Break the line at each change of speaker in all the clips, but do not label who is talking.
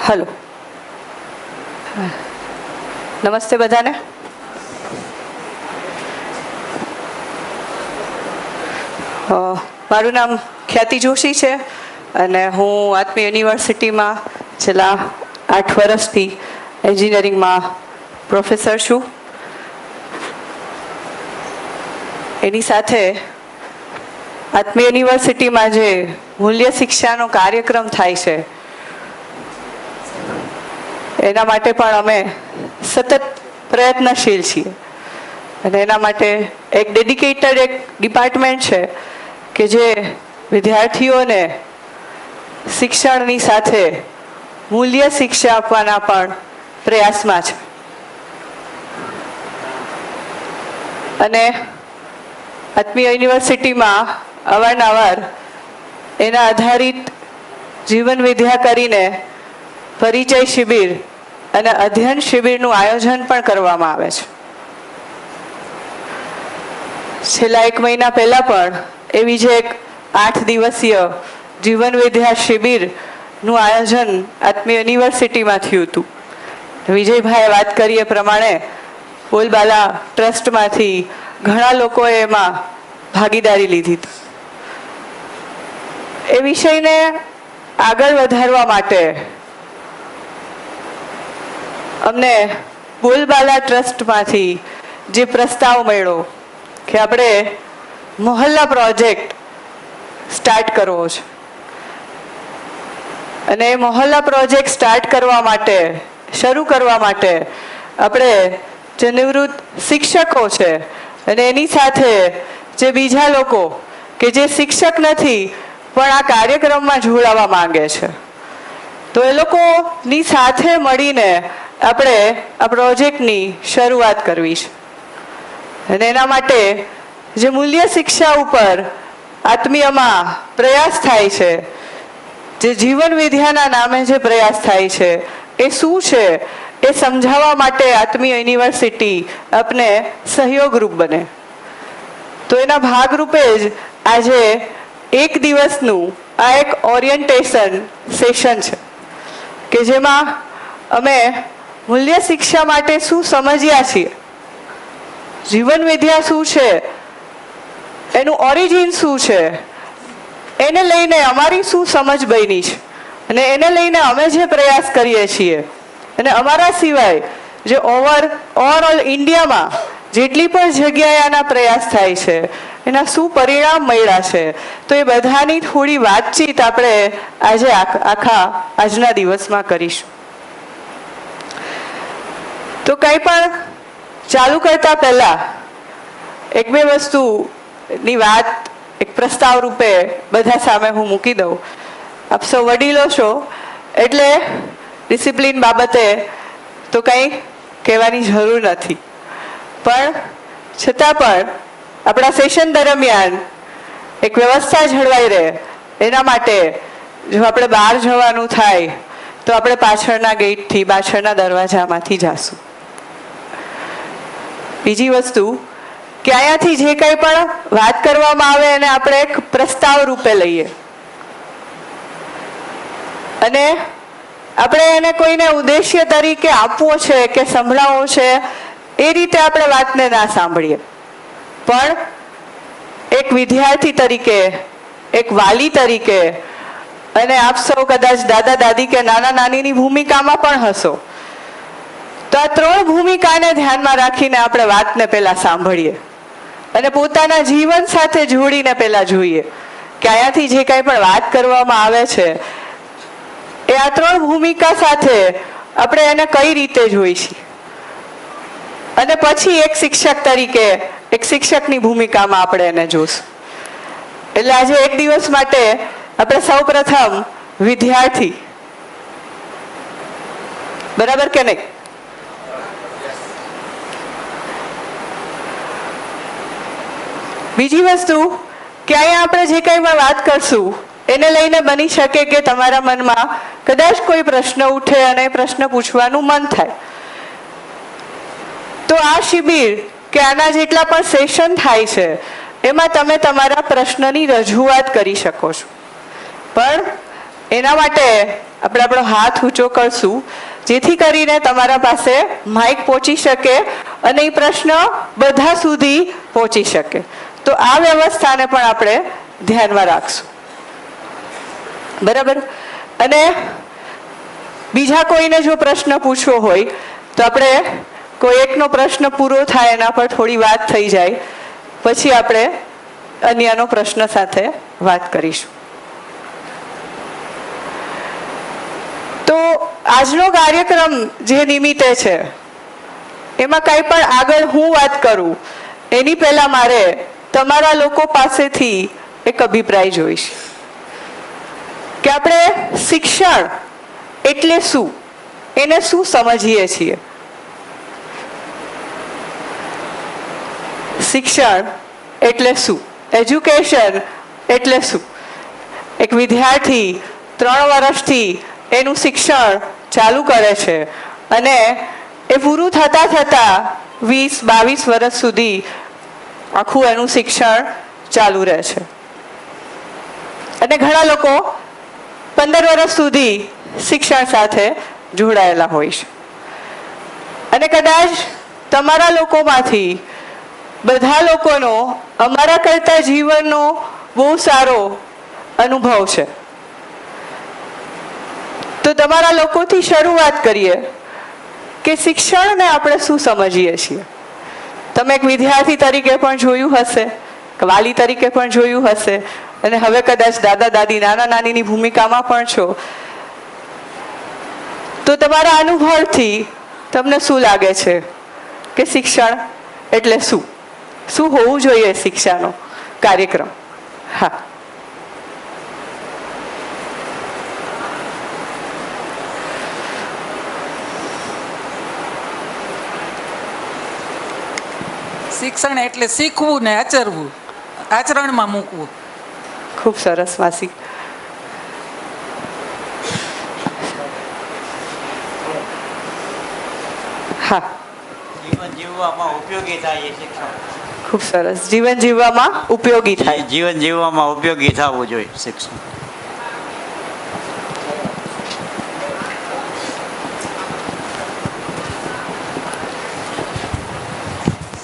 Hello, નમસ્તે બધાને. મારું નામ ખ્યાતિ જોશી છે અને હું આત્મી યુનિવર્સિટીમાં છેલ્લા 8 વર્ષથી એન્જિનિયરિંગમાં પ્રોફેસર છું. એની સાથે આત્મી યુનિવર્સિટીમાં જે મૂલ્ય શિક્ષાનો કાર્યક્રમ થાય છે એના માટે પણ અમે સતત પ્રયત્નશીલ છીએ અને એના માટે એક ડેડિકેટેડ એક ડિપાર્ટમેન્ટ છે કે જે વિદ્યાર્થીઓને શિક્ષણની સાથે મૂલ્ય શિક્ષા આપવાના પણ પ્રયાસમાં છે. અને આત્મીય યુનિવર્સિટીમાં અવારનવાર એના આધારિત જીવન વિદ્યા કરીને પરિચય શિબિર અને અધ્યયન શિબિરનું આયોજન પણ કરવામાં આવે છે. છેલ્લા 1 મહિના પહેલા પણ એવી જ એક 8 દિવસીય જીવન વિદ્યા શિબિરનું આયોજન આત્મીય યુનિવર્સિટીમાં થયું હતું. વિજયભાઈએ વાત કરી એ પ્રમાણે બોલબાલા ટ્રસ્ટમાંથી ઘણા લોકોએ એમાં ભાગીદારી લીધી હતી. એ વિષયને આગળ વધારવા માટે અમને બોલબાલા ટ્રસ્ટમાંથી જે પ્રસ્તાવ મળ્યો કે આપણે મોહલ્લા પ્રોજેક્ટ સ્ટાર્ટ કરવો છે અને એ મોહલ્લા પ્રોજેક્ટ શરૂ કરવા માટે આપણે જે નિવૃત્ત શિક્ષકો છે અને એની સાથે જે બીજા લોકો કે જે શિક્ષક નથી પણ આ કાર્યક્રમમાં જોડાવા માંગે છે તો એ લોકોની સાથે મળીને આપણે આ પ્રોજેક્ટની શરૂઆત કરવી છે. અને એના માટે જે મૂલ્ય શિક્ષા ઉપર આત્મીયમાં પ્રયાસ થાય છે, જે જીવન વિદ્યાના નામે જે પ્રયાસ થાય છે એ શું છે એ સમજાવવા માટે આત્મીય યુનિવર્સિટી આપને સહયોગરૂપ બને. તો એના ભાગરૂપે જ આજે 1 દિવસનું આ એક ઓરિએન્ટેશન સેશન છે કે જેમાં અમે મૂલ્ય શિક્ષા માટે શું સમજ્યા છીએ, જીવન વિદ્યા શું છે, એનું ઓરિજિન શું છે, એને લઈને અમારી શું સમજ બની છે અને એને લઈને અમે જે પ્રયાસ કરીએ છીએ અને અમારા સિવાય જે ઓવરઓલ ઇન્ડિયામાં જેટલી પણ જગ્યાએ આના પ્રયાસ થાય છે એના શું પરિણામ મળ્યા છે તો એ બધાની થોડી વાતચીત આપણે આજે આજના દિવસમાં કરીશું. તો કંઈ પણ ચાલુ કરતા પહેલા 1-2 વસ્તુની વાત એક પ્રસ્તાવ રૂપે બધા સામે હું મૂકી દઉં. આપ સૌ વડીલો છો એટલે ડિસિપ્લિન બાબતે તો કંઈ કહેવાની જરૂર નથી, પણ છતાં પણ આપણા સેશન દરમિયાન એક વ્યવસ્થા જળવાઈ રહે એના માટે જો આપણે બહાર જવાનું થાય તો આપણે પાછળના ગેટથી પાછળના દરવાજામાંથી જાશું. બીજી વસ્તુ કે અહીંયાથી જે કંઈ પણ વાત કરવામાં આવે એને આપણે એક પ્રસ્તાવ રૂપે લઈએ અને આપણે એને કોઈને ઉદ્દેશ્ય તરીકે આપવો છે કે સંભળાવવો છે એ રીતે આપણે વાતને ના સાંભળીએ, પણ એક વિદ્યાર્થી તરીકે, એક વાલી તરીકે અને આપ સૌ કદાચ દાદા દાદી કે નાના નાનીની ભૂમિકામાં પણ હશો તો આ 3 ભૂમિકાને ધ્યાનમાં રાખીને આપણે વાતને પહેલા સાંભળીએ અને પોતાના જીવન સાથે જોડીને પહેલા જોઈએ કે અહીંયાથી જે કંઈ પણ વાત કરવામાં આવે છે એ આ 3 ભૂમિકા સાથે આપણે એને કઈ રીતે જોઈશું અને પછી એક શિક્ષક તરીકે એક શિક્ષકની ભૂમિકામાં આપણે એને જોશું. એટલે આજે 1 દિવસ માટે આપણે સૌપ્રથમ વિદ્યાર્થી, બરાબર કે નહીં? બીજી વસ્તુ કે અહીંયા આપણે જે કંઈ પણ વાત કરશું એને લઈને બની શકે કે તમારા મનમાં કદાચ કોઈ પ્રશ્ન ઉઠે અને પ્રશ્ન પૂછવાનું મન થાય તો આ શિબિર કે આના જેટલા પણ સેશન થાય છે એમાં તમે તમારા પ્રશ્નની રજૂઆત કરી શકો છો. પણ એના માટે આપણે આપણો હાથ ઊંચો કરશું, જેથી કરીને તમારા પાસે માઇક પહોંચી શકે અને એ પ્રશ્ન બધા સુધી પહોંચી શકે. તો આ વ્યવસ્થાને પણ આપણે ધ્યાનમાં રાખશું. બરાબર. અને બીજા કોઈને જો પ્રશ્ન પૂછવો હોય તો આપણે કોઈ એકનો પ્રશ્ન પૂરો થાય, એના પર થોડી વાત થઈ જાય, પછી આપણે અન્યનો પ્રશ્ન સાથે વાત કરીશું. તો આજનો કાર્યક્રમ જે નિમિત્તે છે એમાં કંઈ પણ આગળ હું વાત કરું એની પહેલા મારે તમારા લોકો પાસેથી એક અભિપ્રાય જોઈશ કે આપણે શિક્ષણ એટલે શું, એને શું સમજીએ છીએ. શિક્ષણ એટલે શું, એજ્યુકેશન એટલે શું. એક વિદ્યાર્થી 3 વર્ષથી એનું શિક્ષણ ચાલુ કરે છે અને એ પૂરું થતાં થતાં 20-22 વર્ષ સુધી આખું એનું શિક્ષણ ચાલુ રહે છે. અને ઘણા લોકો 15 વર્ષ સુધી શિક્ષણ સાથે જોડાયેલા હોય છે. અને કદાચ તમારા લોકોમાંથી બધા લોકોનો અમારા કરતા જીવનનો બહુ સારો અનુભવ છે. તો તમારા લોકોથી શરૂઆત કરીએ કે શિક્ષણને આપણે શું સમજીએ છીએ. તમે એક વિદ્યાર્થી તરીકે પણ જોયું હશે, વાલી તરીકે પણ જોયું હશે, અને હવે કદાચ દાદા દાદી નાના નાનીની ભૂમિકામાં પણ છો. તો તમારા અનુભવથી તમને શું લાગે છે કે શિક્ષણ એટલે શું, શું હોવું જોઈએ શિક્ષાનો કાર્યક્રમ? હા,
શિક્ષણ એટલે શીખવું ને આચરવું, આચરણમાં મૂકવું.
ખૂબ સરસ માસી. હા,
જીવન જીવવામાં ઉપયોગી થાય એ શિક્ષણ.
ખૂબ સરસ. જીવન જીવવામાં ઉપયોગી થાય,
જીવન જીવવામાં ઉપયોગી થવું જોઈએ શિક્ષણ.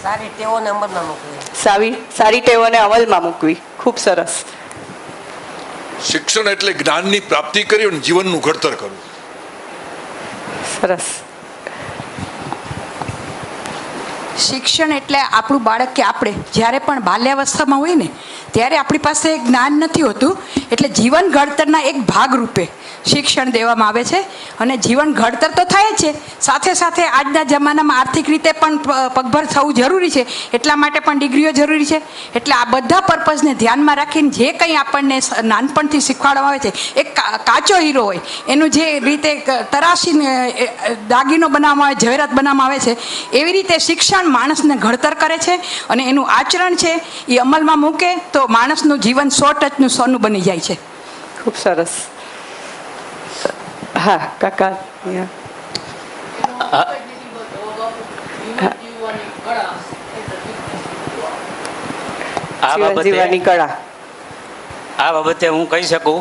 સારી ટેવોને અમલમાં મૂકવી.
સારી ટેવોને અમલમાં મૂકવી. ખૂબ સરસ.
શિક્ષણ એટલે જ્ઞાનની પ્રાપ્તિ કરી અને જીવનનું ઘડતર કરવું.
સરસ.
શિક્ષણ એટલે આપણું બાળક કે આપણે જ્યારે પણ બાલ્યાવસ્થામાં હોય ને ત્યારે આપણી પાસે જ્ઞાન નથી હોતું, એટલે જીવન ઘડતરના એક ભાગરૂપે શિક્ષણ દેવામાં આવે છે. અને જીવન ઘડતર તો થાય જ છે, સાથે સાથે આજના જમાનામાં આર્થિક રીતે પણ પગભર થવું જરૂરી છે, એટલા માટે પણ ડિગ્રીઓ જરૂરી છે. એટલે આ બધા પર્પઝને ધ્યાનમાં રાખીને જે કંઈ આપણને નાનપણથી શીખવાડવામાં આવે છે, એક કાચો હીરો હોય એનું જે રીતે તરાશીને દાગીનો બનાવવામાં આવે, ઝવેરાત બનાવવામાં આવે છે, એવી રીતે શિક્ષણ માણસને ઘડતર કરે છે. અને એનું આચરણ છે એ અમલમાં મૂકે તો માણસનું જીવન 100% સોનું બની જાય છે.
ખૂબ સરસ. હા કાકા.
આ બાબતે હું કહી શકું,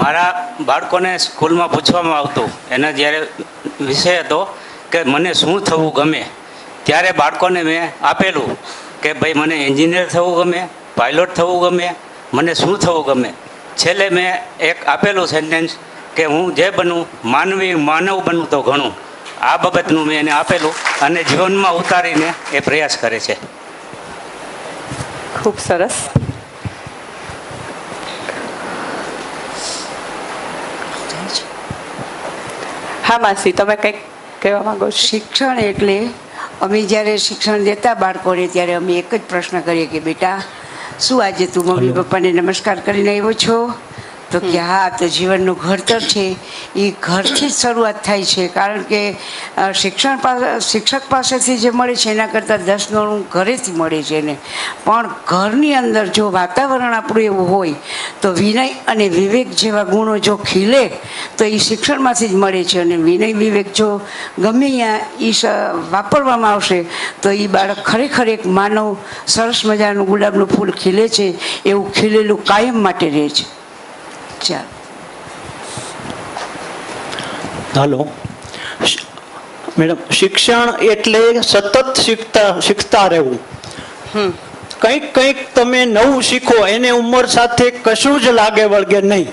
મારા બાળકોને સ્કૂલમાં પૂછવામાં આવતું, એના જ્યારે વિષય હતો કે મને શું થવું ગમે, ત્યારે બાળકોને મેં આપેલું કે ભાઈ મને એન્જિનિયર થવું ગમે, પાયલોટ થવું ગમે, મને શું થવું ગમે. છેલ્લે મેં એક આપેલું સેન્ટેન્સ કે હું જે બનું માનવ બનું તો ઘણું. આ બાબતનું મેં એને આપેલું અને જીવનમાં ઉતારીને એ પ્રયાસ કરે છે.
ખૂબ સરસ. હા માસી, તમે કંઈક કહેવા માંગો છો?
શિક્ષણ એટલે અમે જ્યારે શિક્ષણ દેતા બાળકોને ત્યારે અમે એક જ પ્રશ્ન કરીએ કે બેટા શું આજે તું મમ્મી પપ્પાને નમસ્કાર કરીને આવ્યો છો? તો કે હા, તો જીવનનું ઘડતર છે એ ઘરથી જ શરૂઆત થાય છે. કારણ કે શિક્ષક પાસેથી જે મળે છે એના કરતાં 10 ગણું ઘરેથી મળે છે એને. પણ ઘરની અંદર જો વાતાવરણ આપણું એવું હોય તો વિનય અને વિવેક જેવા ગુણો જો ખીલે તો એ શિક્ષણમાંથી જ મળે છે. અને વિનય વિવેક જો ગમે ત્યાં વાપરવામાં આવશે તો એ બાળક ખરેખર એક માનવ સરસ મજાનું ગુલાબનું ફૂલ ખીલે છે એવું ખીલેલું કાયમ માટે રહે છે. ચાલો.
હાલો મેડમ, શિક્ષણ એટલે સતત શીખતા રહેવું. કંઈક તમે નવું શીખો, એને ઉંમર સાથે કશું જ લાગે વળગે નહીં.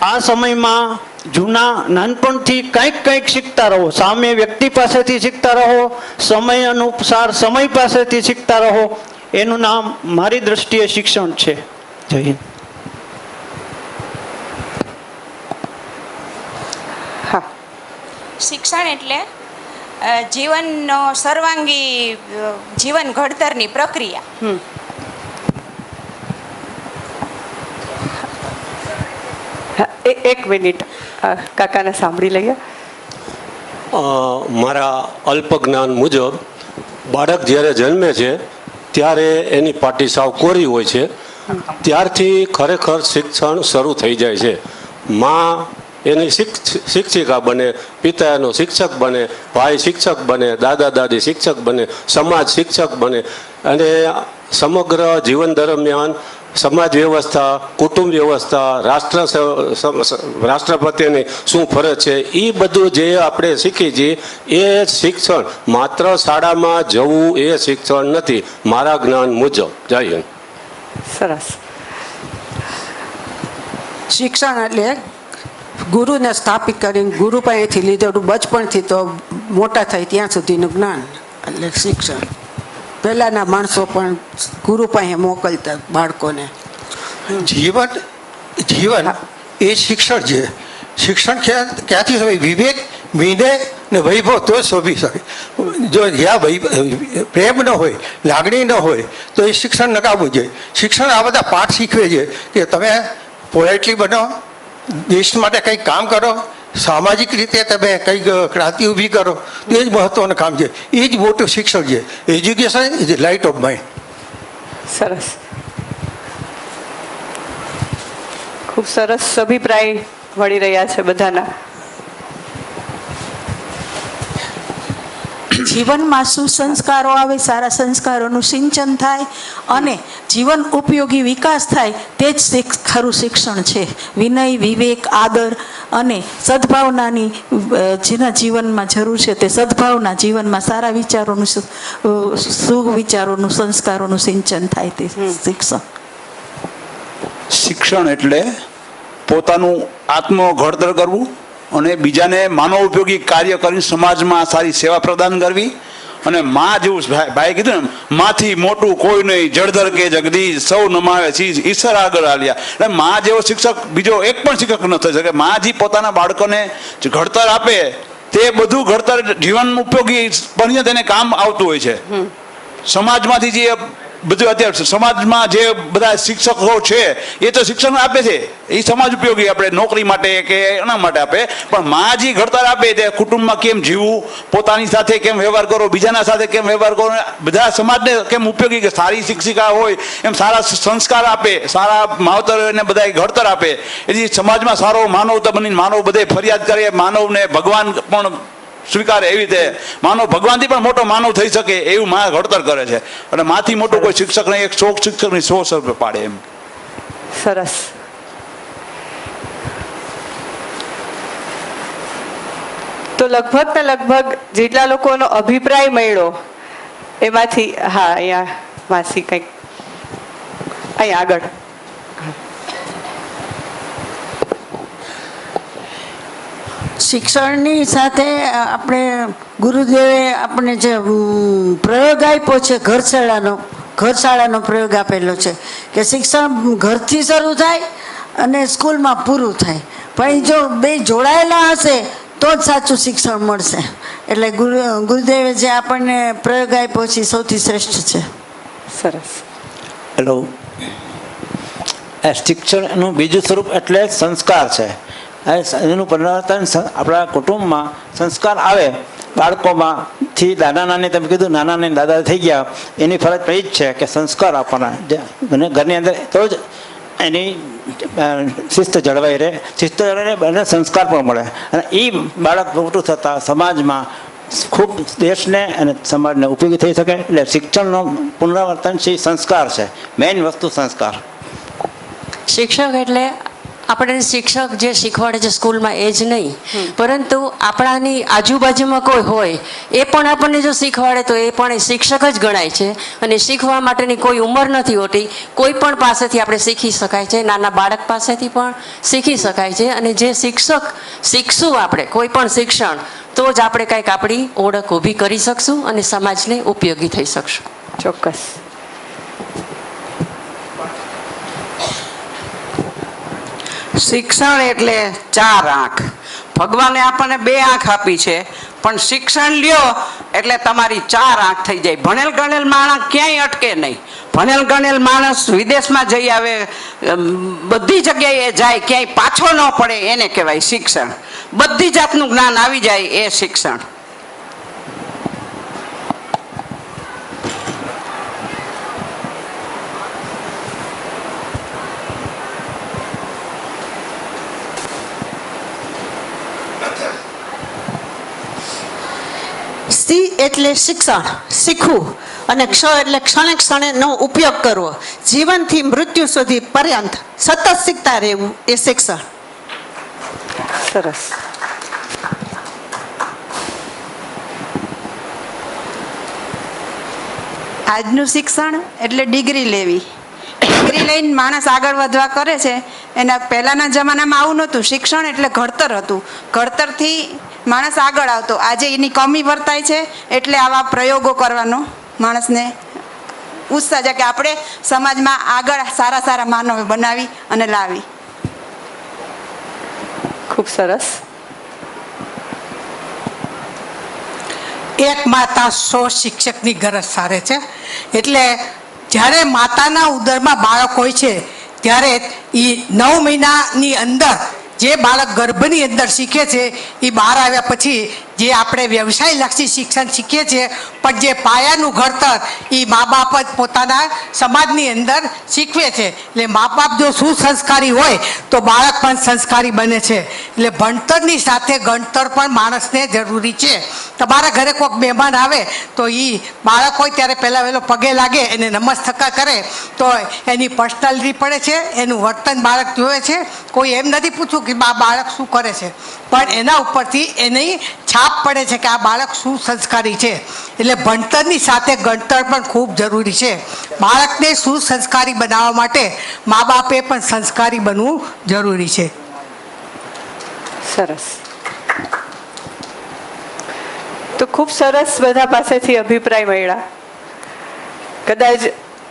આ સમયમાં જૂના નાનપણથી કંઈક શીખતા રહો. સામે વ્યક્તિ પાસેથી શીખતા રહો, સમય અનુસાર સમય પાસેથી શીખતા રહો. એનું નામ મારી દ્રષ્ટિએ શિક્ષણ છે. જય હિન્દ.
હા,
શિક્ષણ એટલે જીવનનો સર્વાંગી જીવન ઘડતરની પ્રક્રિયા.
એક મિનિટ કાકાને સાંભળી લઈએ.
મારા અલ્પ જ્ઞાન મુજબ બાળક જ્યારે જન્મે છે ત્યારે એની પાટી સાવ કોરી હોય છે. ત્યારથી ખરેખર શિક્ષણ શરૂ થઈ જાય છે. માં એની શિક્ષિકા બને, પિતા એનો શિક્ષક બને, ભાઈ શિક્ષક બને, દાદા દાદી શિક્ષક બને, સમાજ શિક્ષક બને. અને સમગ્ર જીવન દરમિયાન સમાજ વ્યવસ્થા, કુટુંબ વ્યવસ્થા, રાષ્ટ્રપતિની શું ફરજ છે, એ બધું જે આપણે શીખી છીએ એ શિક્ષણ. માત્ર શાળામાં જવું એ શિક્ષણ નથી મારા જ્ઞાન મુજબ. જય હિન્દ.
સરસ.
શિક્ષણ એટલે ગુરુને સ્થાપિત કરીને ગુરુ પાસેથી લીધેલું બચપણથી તો મોટા થાય ત્યાં સુધીનું જ્ઞાન એટલે શિક્ષણ. પહેલાંના માણસો પણ ગુરુ પાસે મોકલતા બાળકોને.
જીવન એ શિક્ષણ છે. શિક્ષણ ક્યાંથી હોય? વિવેક, વિનય ને વૈભવ તો શોભી શકે. જો જ્યાં પ્રેમ ન હોય, લાગણી ન હોય તો એ શિક્ષણ નકામું છે. શિક્ષણ આ બધા પાઠ શીખવે છે કે તમે પોલાઇટલી બનો, દેશ માટે કંઈક કામ કરો, સામાજિક રીતે તમે કંઈક ક્રાંતિ ઊભી કરો. તો એ જ મહત્વનું કામ છે. એ જ મોટું શિક્ષણ છે. Education is light of mind.
સરસ. ખૂબ સરસ અભિપ્રાય મળી રહ્યા છે બધાના.
જીવનમાં સુસંસ્કારો આવે, સારા સંસ્કારોનું સિંચન થાય અને જીવન ઉપયોગી વિકાસ થાય, તે જ ખરું શિક્ષણ છે. વિનય, વિવેક, આદર અને સદભાવનાની જેના જીવનમાં જરૂર છે તે સદભાવના જીવનમાં સારા વિચારોનું, સુવિચારોનું, સંસ્કારોનું સિંચન થાય તે શિક્ષણ.
શિક્ષણ એટલે પોતાનું આત્મ ઘડતર કરવું અને બીજાને માનવ ઉપયોગી કાર્ય કરીને સમાજમાં સારી સેવા પ્રદાન કરવી. અને માં જેવું ભાઈ કીધું ને, માંથી મોટું કોઈ નહીં, જળધર કે જગદીશ સૌ નમાવે શીશ ઈશ્વર આગળ આલ્યા. એટલે માં જેવો શિક્ષક બીજો એક પણ શિક્ષક ન થઈ શકે. માં જે પોતાના બાળકોને ઘડતર આપે તે બધું ઘડતર જીવન ઉપયોગી પણ તેને કામ આવતું હોય છે. સમાજમાંથી જે બધું અત્યારે સમાજમાં જે બધા શિક્ષકો છે એ તો શિક્ષણ આપે છે, એ સમાજ ઉપયોગી આપણે નોકરી માટે કે એના માટે આપે. પણ માં જે ઘડતર આપે તે કુટુંબમાં કેમ જીવવું, પોતાની સાથે કેમ વ્યવહાર કરો, બીજાના સાથે કેમ વ્યવહાર કરો, બધા સમાજને કેમ ઉપયોગી, કે સારી શિક્ષિકા હોય એમ સારા સંસ્કાર આપે, સારા માવતર એને બધા ઘડતર આપે. એથી સમાજમાં સારો માનવતા બનીને માનવ બધે ફરિયાદ કરે, માનવને ભગવાન પણ સ્વીકારે. એવી રીતે માનવ ભગવાનથી પણ મોટો માનવ થઈ શકે એવું માં ઘડતર કરે છે. અને માથી મોટું કોઈ શિક્ષક નહીં, એક શોખ શિક્ષકની 100 રૂપિયા પાડે એમ.
સરસ. તો લગભગ જેટલા લોકોનો અભિપ્રાય મળ્યો એમાંથી, હા, અહીંયા માસી કંઈક અહીંયા આગળ.
શિક્ષણની સાથે આપણે ગુરુદેવે આપણે જે પ્રયોગ આપ્યો છે ઘરશાળાનો પ્રયોગ આપેલો છે કે શિક્ષણ ઘરથી શરૂ થાય અને સ્કૂલમાં પૂરું થાય. પણ જો બે જોડાયેલા હશે તો જ સાચું શિક્ષણ મળશે. એટલે ગુરુદેવે જે આપણને પ્રયોગ આપ્યો છે સૌથી શ્રેષ્ઠ છે.
સરસ.
હેલો. શિક્ષણનું બીજું સ્વરૂપ એટલે સંસ્કાર છે. એનું પરિવર્તન આપણા કુટુંબમાં સંસ્કાર આવે બાળકોમાં થી. દાદા નાની તમે કીધું નાના નાની દાદા થઈ ગયા, એની ફરજ પણ એ જ છે કે સંસ્કાર આપવાના. અને ઘરની અંદર તો જ એની શિસ્ત જળવાઈ રહે, અને સંસ્કાર પણ મળે. અને એ બાળક મોટું થતાં સમાજમાં ખૂબ દેશને અને સમાજને ઉપયોગી થઈ શકે. એટલે શિક્ષણનો પુનરાવર્તનશીલ સંસ્કાર છે. મેઇન વસ્તુ સંસ્કાર.
શિક્ષક એટલે
આપણે શિક્ષક જે શીખવાડે છે સ્કૂલમાં એ જ નહીં, પરંતુ આપણાની આજુબાજુમાં કોઈ હોય એ પણ આપણને જો શીખવાડે તો એ પણ એ શિક્ષક જ ગણાય છે. અને શીખવા માટેની કોઈ ઉંમર નથી હોતી. કોઈ પણ પાસેથી આપણે શીખી શકાય છે, નાના બાળક પાસેથી પણ શીખી શકાય છે. અને જે શિક્ષક શીખશું આપણે કોઈ પણ શિક્ષણ, તો જ આપણે કંઈક આપણી ઓળખ ઊભી કરી શકશું અને સમાજને ઉપયોગી થઈ શકશું.
ચોક્કસ.
શિક્ષણ એટલે 4 આંખ. ભગવાને આપણને 2 આંખ આપી છે, પણ શિક્ષણ લ્યો એટલે તમારી 4 આંખ થઈ જાય. ભણેલ ગણેલ માણસ ક્યાંય અટકે નહીં. ભણેલ ગણેલ માણસ વિદેશમાં જઈ આવે, બધી જગ્યાએ જાય, ક્યાંય પાછો ન પડે, એને કહેવાય શિક્ષણ. બધી જાતનું જ્ઞાન આવી જાય એ શિક્ષણ.
સી એટલે શિક્ષણ, શીખવું, અને ક્ષ એટલે ક્ષણે ક્ષણેનો ઉપયોગ કરવો. જીવનથી મૃત્યુ સુધી પર્યંત સતત શીખતા રહેવું એ શિક્ષણ.
સરસ.
આજનું શિક્ષણ એટલે ડિગ્રી લેવી. ડિગ્રી લઈને માણસ આગળ વધવા કરે છે. એના પહેલાંના જમાનામાં આવું નહોતું. શિક્ષણ એટલે ઘડતર હતું. ઘડતરથી માણસ આગળ આવતો. આજે એની કમી વર્તાય છે, એટલે આવા પ્રયોગો કરવાનો માણસને ઉત્સાહ છે કે આપણે સમાજમાં આગળ સારા સારા માનવ બનાવી અને લાવી.
ખૂબ સરસ.
એક માતા 100 શિક્ષકની ગરજ સારે છે. એટલે જ્યારે માતાના ઉદરમાં બાળક હોય છે ત્યારે એ 9 મહિનાની અંદર જે બાળક ગર્ભની અંદર શીખે છે એ બહાર આવ્યા પછી જે આપણે વ્યવસાયલક્ષી શિક્ષણ શીખીએ છીએ, પણ જે પાયાનું ઘડતર એ મા બાપ જ પોતાના સમાજની અંદર શીખવે છે. એટલે મા બાપ જો સુસંસ્કારી હોય તો બાળક પણ સંસ્કારી બને છે. એટલે ભણતરની સાથે ગણતર પણ માણસને જરૂરી છે. તમારા ઘરે કોઈક મહેમાન આવે તો એ બાળક હોય ત્યારે પહેલાં વહેલો પગે લાગે, એને નમસ્કાર કરે તો એની પર્સનાલિટી પડે છે, એનું વર્તન બાળક જોવે છે. કોઈ એમ નથી પૂછવું કે બાળક શું કરે છે, પણ એના ઉપરથી એની છાપ પડે છે કે આ બાળક શું સંસ્કારી છે. એટલે ભણતરની સાથે ગણતર પણ ખૂબ જરૂરી છે. બાળકને સુસંસ્કારી બનાવવા માટે મા બાપે પણ સંસ્કારી બનવું જરૂરી છે.
સરસ. તો ખૂબ સરસ બધા પાસેથી અભિપ્રાય મળ્યા. કદાચ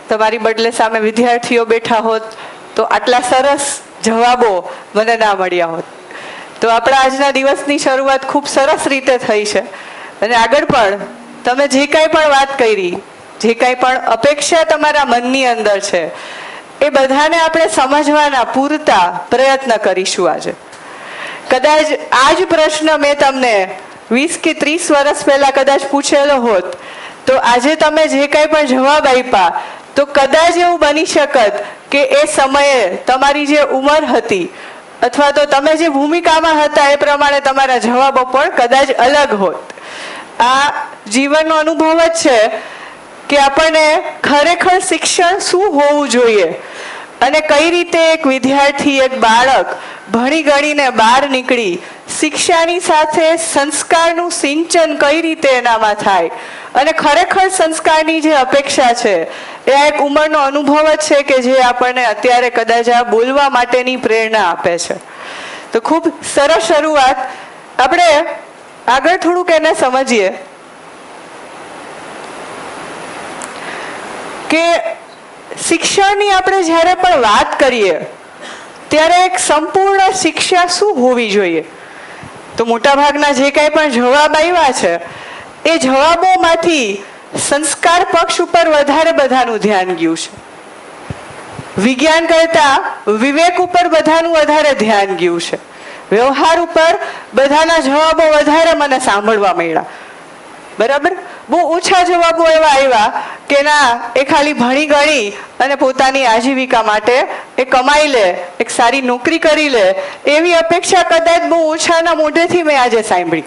તમારી બદલે સામે વિદ્યાર્થીઓ બેઠા હોત તો આટલા સરસ જવાબો મને ના મળ્યા હોત. તો આપણા આજના દિવસની શરૂઆત ખૂબ સરસ રીતે થઈ છે. અને આગળ પણ તમે જે કાંઈ પણ વાત કરી, જે કાંઈ પણ અપેક્ષા તમારા મનની અંદર છે, એ બધાને આપણે સમજવાના પૂરતા પ્રયત્ન કરીશું આજે. કદાચ આ જ પ્રશ્ન મેં તમને 20 કે 30 વર્ષ પહેલા કદાચ પૂછેલો હોત તો આજે તમે જે કાંઈ પણ જવાબ આપ્યા તો કદાચ એવું બની શકત કે એ સમયે તમારી જે ઉંમર હતી અથવા તો તમે જે ભૂમિકામાં હતા એ પ્રમાણે તમારા જવાબો પણ કદાચ અલગ હોત. આ જીવનનો અનુભવ જ છે કે આપણને ખરેખર શિક્ષણ શું હોવું જોઈએ અને કઈ રીતે એક વિદ્યાર્થી, એક બાળક ભણી ગણીને બહાર નીકળી શિક્ષાની સાથે સંસ્કારનું સિંચન કઈ રીતે એનામાં થાય અને ખરેખર સંસ્કારની જે અપેક્ષા છે એ એક ઉંમરનો અનુભવ જ છે કે જે આપણને અત્યારે કદાચ આ બોલવા માટેની પ્રેરણા આપે છે. તો ખૂબ સરસ શરૂઆત. આપણે આગળ થોડુંક એને સમજીએ કે શિક્ષણની આપણે જ્યારે પણ વાત કરીએ ત્યારે એક સંપૂર્ણ શિક્ષા શું હોવી જોઈએ. તો મોટાભાગના જે કાંઈ પણ જવાબ આવ્યા છે એ જવાબોમાંથી સંસ્કાર પક્ષ ઉપર વધારે બધાનું ધ્યાન ગયું છે. વિજ્ઞાન કરતા વિવેક ઉપર બધાનું વધારે ધ્યાન ગયું છે. વ્યવહાર ઉપર બધાના જવાબો વધારે મને સાંભળવા મળ્યા. બરાબર. બહુ ઓછા જવાબો એવા આવ્યા કે ના એ ખાલી ભણી ગણી અને પોતાની આજીવિકા માટે એ કમાઈ લે, એક સારી નોકરી કરી લે, એવી અપેક્ષા કદાચ બહુ ઓછાના મોઢેથી મેં આજે સાંભળી.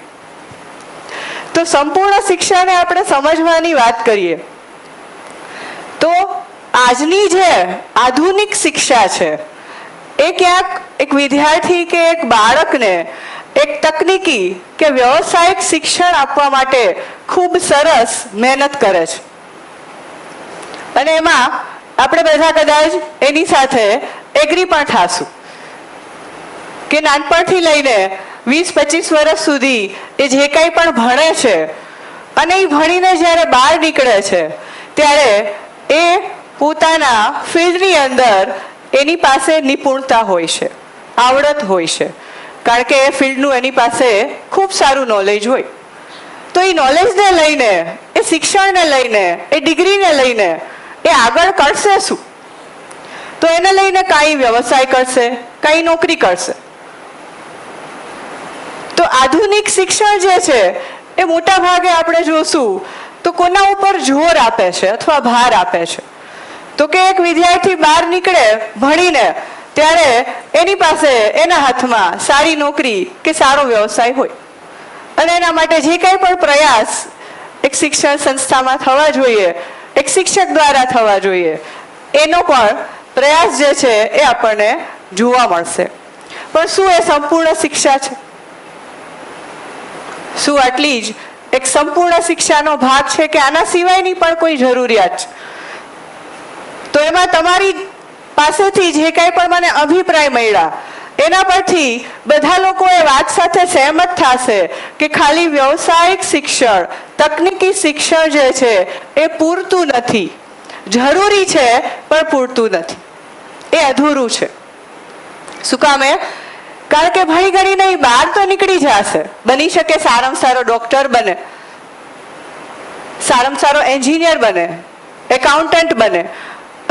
તો સંપૂર્ણ શિક્ષાને આપણે સમજવાની વાત કરીએ તો આજની જે આધુનિક શિક્ષા છે એ ક્યાંક એક વિદ્યાર્થી કે એક બાળકને એક તકનીકી કે વ્યવસાયિક શિક્ષણ આપવા માટે ખૂબ સરસ મહેનત કરે છે અને એમાં આપણે બધા કદાચ એની સાથે એગ્રી પણ થાશું કે નાનપણથી લઈને 20-25 વર્ષ સુધી એ જે કંઈ પણ ભણે છે અને એ ભણીને જ્યારે બહાર નીકળે છે ત્યારે એ પોતાના ફિલ્ડની અંદર એની પાસે નિપુણતા હોય છે, આવડત હોય છે, કારણ કે એ ફિલ્ડનું એની પાસે ખૂબ સારું નોલેજ હોય. તો એ નોલેજને લઈને, એ શિક્ષણને લઈને, એ ડિગ્રીને લઈને એ આગળ કરશે શું? તો એને લઈને કાંઈ વ્યવસાય કરશે, કાંઈ નોકરી કરશે. તો આધુનિક શિક્ષણ જે છે એ મોટા ભાગે આપણે જોશું તો કોના ઉપર જોર આપે છે અથવા ભાર આપે છે? તો કે એક વિદ્યાર્થી બહાર નીકળે ભણીને ત્યારે એની પાસે એના હાથમાં સારી નોકરી કે સારો વ્યવસાય હોય અને એના માટે જે કંઈ પણ પ્રયાસ એક શિક્ષણ સંસ્થામાં થવા જોઈએ, એક શિક્ષક દ્વારા થવા જોઈએ, એનો પણ પ્રયાસ જે છે એ આપણને જોવા મળશે. પણ શું એ સંપૂર્ણ શિક્ષા છે? શું આટલી જ એક સંપૂર્ણ શિક્ષાનો ભાગ છે કે આના સિવાયની પણ કોઈ જરૂરિયાત છે? તો એમાં તમારી પાસેથી જે કંઈ પણ મને અભિપ્રાય મળ્યા એના પરથી બધા લોકો એ વાત સાથે સહેમત થશે કે ખાલી વ્યવસાયિક શિક્ષણ, તકનીકી શિક્ષણ જે છે એ પૂરતું નથી. જરૂરી છે પણ પૂરતું નથી, એ અધૂરું છે. શું કામે? કારણ કે ભણી ગણીને એ બહાર તો નીકળી જશે, બની શકે સારામાં સારો ડોક્ટર બને, સારામાં સારો એન્જિનિયર બને, એકાઉન્ટન્ટ બને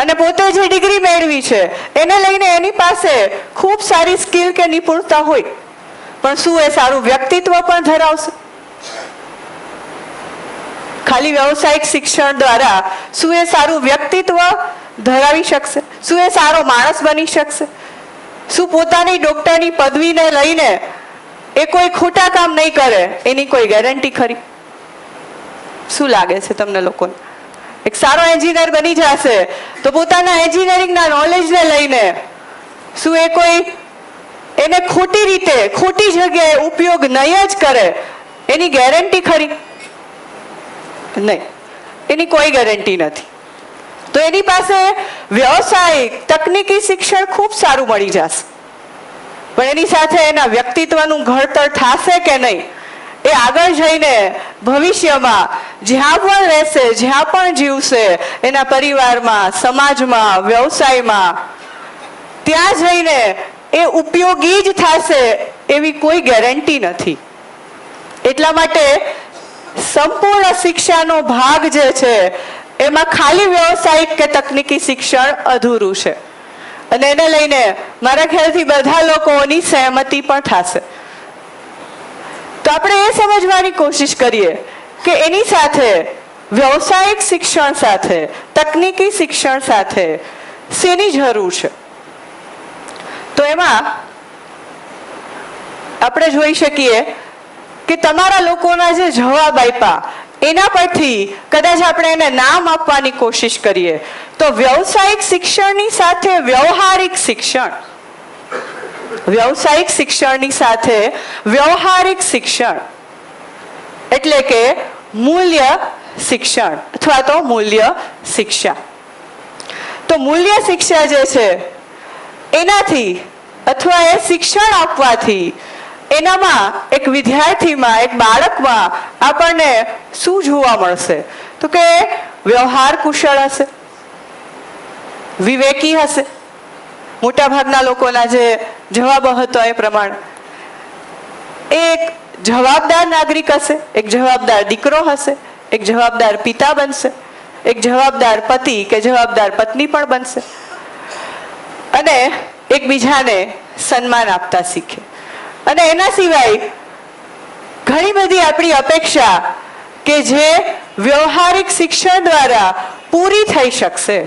અને પોતે જે ડિગ્રી મેળવી છે એને લઈને એની પાસે ખૂબ સારી સ્કિલ કે નિપુણતા હોય, પણ શું એ સારું વ્યક્તિત્વ પણ ધરાવશે? ખાલી વ્યવસાયિક શિક્ષણ દ્વારા શું એ સારું વ્યક્તિત્વ ધરાવી શકશે? શું એ સારો માણસ બની શકશે? શું પોતાની ડોક્ટરની પદવીને લઈને એ કોઈ ખોટા કામ નહીં કરે એની કોઈ ગેરંટી ખરી? શું લાગે છે તમને લોકોને? એક સારો એન્જિનિયર બની જશે તો પોતાના એન્જિનિયરિંગના નોલેજને લઈને શું એ કોઈ એને ખોટી રીતે, ખોટી જગ્યાએ ઉપયોગ નહીં જ કરે એની ગેરંટી ખરી? નહીં, એની કોઈ ગેરંટી નથી. તો એની પાસે વ્યવસાયિક, તકનીકી શિક્ષણ ખૂબ સારું મળી જશે, પણ એની સાથે એના વ્યક્તિત્વનું ઘડતર થશે કે નહીં એ આગળ જઈને ભવિષ્યમાં જ્યાં પણ રહેશે, જ્યાં પણ જીવશે, એના પરિવારમાં, સમાજમાં, વ્યવસાયમાં, ત્યાં જઈને એ ઉપયોગી જ થશે એવી કોઈ ગેરંટી નથી. એટલા માટે સંપૂર્ણ શિક્ષાનો ભાગ જે છે એમાં ખાલી વ્યવસાયિક કે તકનીકી શિક્ષણ અધૂરું છે અને એને લઈને મારા ખ્યાલથી બધા લોકોની સહેમતિ પણ થશે. તો આપણે એ સમજવાની કોશિશ કરીએ કે એની સાથે વ્યવસાયિક શિક્ષણ સાથે, તકનીકી શિક્ષણ સાથે શેની જરૂર છે? તો એમાં આપણે જોઈ શકીએ કે તમારા લોકોના જે જવાબ આપ્યા એના પરથી કદાચ આપણે એને નામ આપવાની કોશિશ કરીએ તો વ્યવસાયિક શિક્ષણની સાથે વ્યવહારિક શિક્ષણ, વ્યવસાયિક શિક્ષણની સાથે વ્યવહારિક શિક્ષણ એટલે કે મૂલ્ય શિક્ષણ અથવા તો મૂલ્ય શિક્ષા. તો મૂલ્ય શિક્ષા જે છે એનાથી અથવા એ શિક્ષણ આપવાથી એનામાં એક વિદ્યાર્થીમાં, એક બાળકમાં આપણને શું જોવા મળશે? તો કે વ્યવહાર કુશળ હશે, વિવેકી હશે. મોટા ભાગના લોકોના જે જવાબો હતો એ પ્રમાણે એક જવાબદાર નાગરિક હશે, એક જવાબદાર દીકરો હશે, એક જવાબદાર પિતા બનશે, એક જવાબદાર પતિ કે જવાબદાર પત્ની પણ બનશે અને એકબીજાને સન્માન આપતા શીખે. અને એના સિવાય ઘણી બધી આપણી અપેક્ષા કે જે વ્યવહારિક શિક્ષણ દ્વારા પૂરી થઈ શકશે.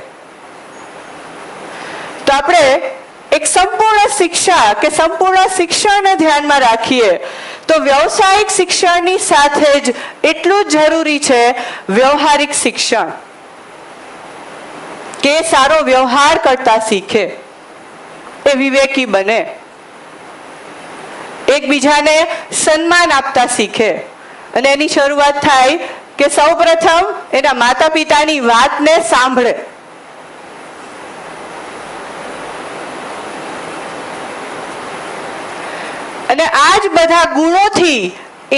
તો આપણે એક સંપૂર્ણ શિક્ષા કે સંપૂર્ણ શિક્ષણને ધ્યાનમાં રાખીએ તો વ્યવસાયિક શિક્ષણની સાથે જ એટલું જ જરૂરી છે વ્યવહારિક શિક્ષણ, કે સારો વ્યવહાર કરતા શીખે, એ વિવેકી બને, એકબીજાને સન્માન આપતા શીખે. અને એની શરૂઆત થાય કે સૌપ્રથમ એના માતા પિતાની વાતને સાંભળે. અને આ જ બધા ગુણોથી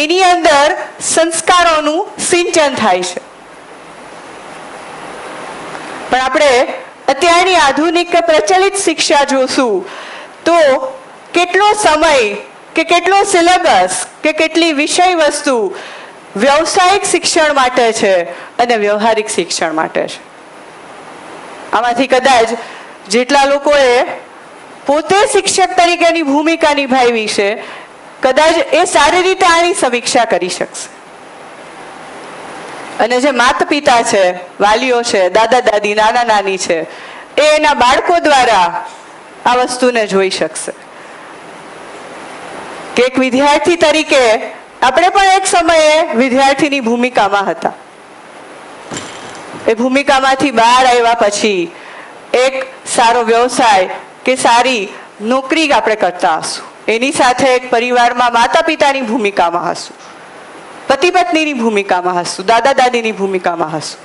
એની અંદર સંસ્કારોનું સિંચન થાય છે. પણ આપણે અત્યારની આધુનિક કે પ્રચલિત શિક્ષા જોશું તો કેટલો સમય કે કેટલો સિલેબસ કે કેટલી વિષય વસ્તુ વ્યવસાયિક શિક્ષણ માટે છે અને વ્યવહારિક શિક્ષણ માટે છે. આમાંથી કદાચ જેટલા લોકોએ પોતે શિક્ષક તરીકેની ભૂમિકા નિભાવી છે કદાચ એ સારી રીતે આની સમીક્ષા કરી શકશે. અને જે માતા પિતા છે, વાલીઓ છે, દાદા દાદી, નાના નાની છે, એ એના બાળકો દ્વારા આ વસ્તુને જોઈ શકશે કે એક વિદ્યાર્થી તરીકે આપણે પણ એક સમયે વિદ્યાર્થીની ભૂમિકામાં હતા. એ ભૂમિકામાંથી બહાર આવ્યા પછી એક સારો વ્યવસાય કે સારી નોકરી આપણે કરતા હશું. એની સાથે એક પરિવારમાં માતા પિતાની ભૂમિકામાં હશું, પતિ પત્નીની ભૂમિકામાં હશું, દાદા દાદીની ભૂમિકામાં હશું.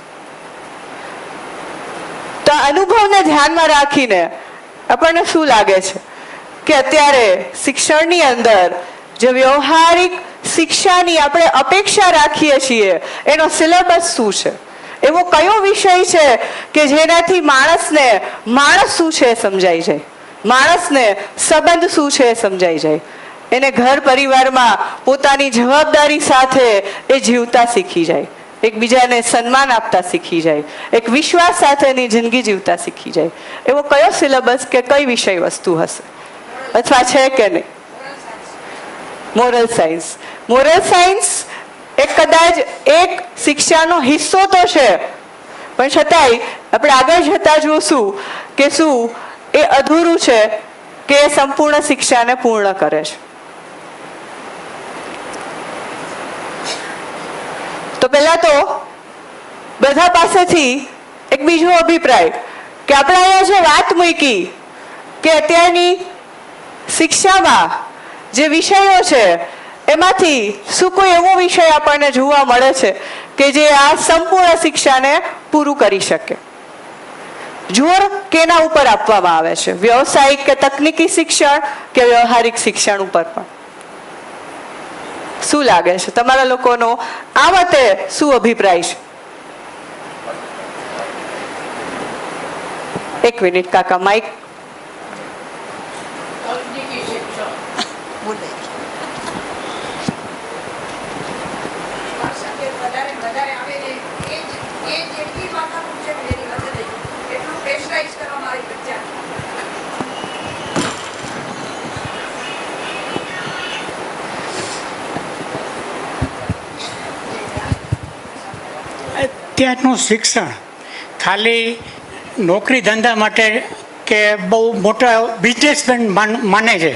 તો આ અનુભવને ધ્યાનમાં રાખીને આપણને શું લાગે છે કે અત્યારે શિક્ષણની અંદર જે વ્યવહારિક શિક્ષાની આપણે અપેક્ષા રાખીએ છીએ એનો સિલેબસ શું છે? એવો કયો વિષય છે કે જેનાથી માણસને માણસ શું છે એ સમજાઈ જાય, માણસને સંબંધ શું છે એ સમજાઈ જાય, એને ઘર પરિવારમાં પોતાની જવાબદારી સાથે એ જીવતા શીખી જાય, એકબીજાને સન્માન આપતા શીખી જાય, એક વિશ્વાસ સાથેની જિંદગી જીવતા શીખી જાય. એવો કયો સિલેબસ કે કઈ વિષય વસ્તુ હશે અથવા છે કે નહીં? Moral science. મોરલ સાયન્સ એક કદાચ એક શિક્ષાનો હિસ્સો તો છે, પણ છતાંય આપણે આગળ જતા જોશું કે શું એ અધૂરું છે કે સંપૂર્ણ શિક્ષાને પૂર્ણ કરે છે. તો પહેલા તો બધા પાસેથી એક બીજો અભિપ્રાય કે આપણે અહીંયા જે વાત મૂકી કે અત્યારની શિક્ષામાં જે વિષયો છે એમાંથી શું કોઈ એવો વિષય આપણને જોવા મળે છે કે જે આ સંપૂર્ણ શિક્ષાને પૂરું કરી શકે? જોર કેના ઉપર આપવામાં આવે છે? વ્યવસાયિક કે તકનીકી શિક્ષણ કે વ્યવહારિક શિક્ષણ ઉપર પણ? શું લાગે છે તમારા લોકોનો આ મતે શું અભિપ્રાય છે? એક મિનિટ કાકા, માઇક.
અત્યારનું શિક્ષણ ખાલી નોકરી ધંધા માટે કે બહુ મોટા બિઝનેસમેન માને છે,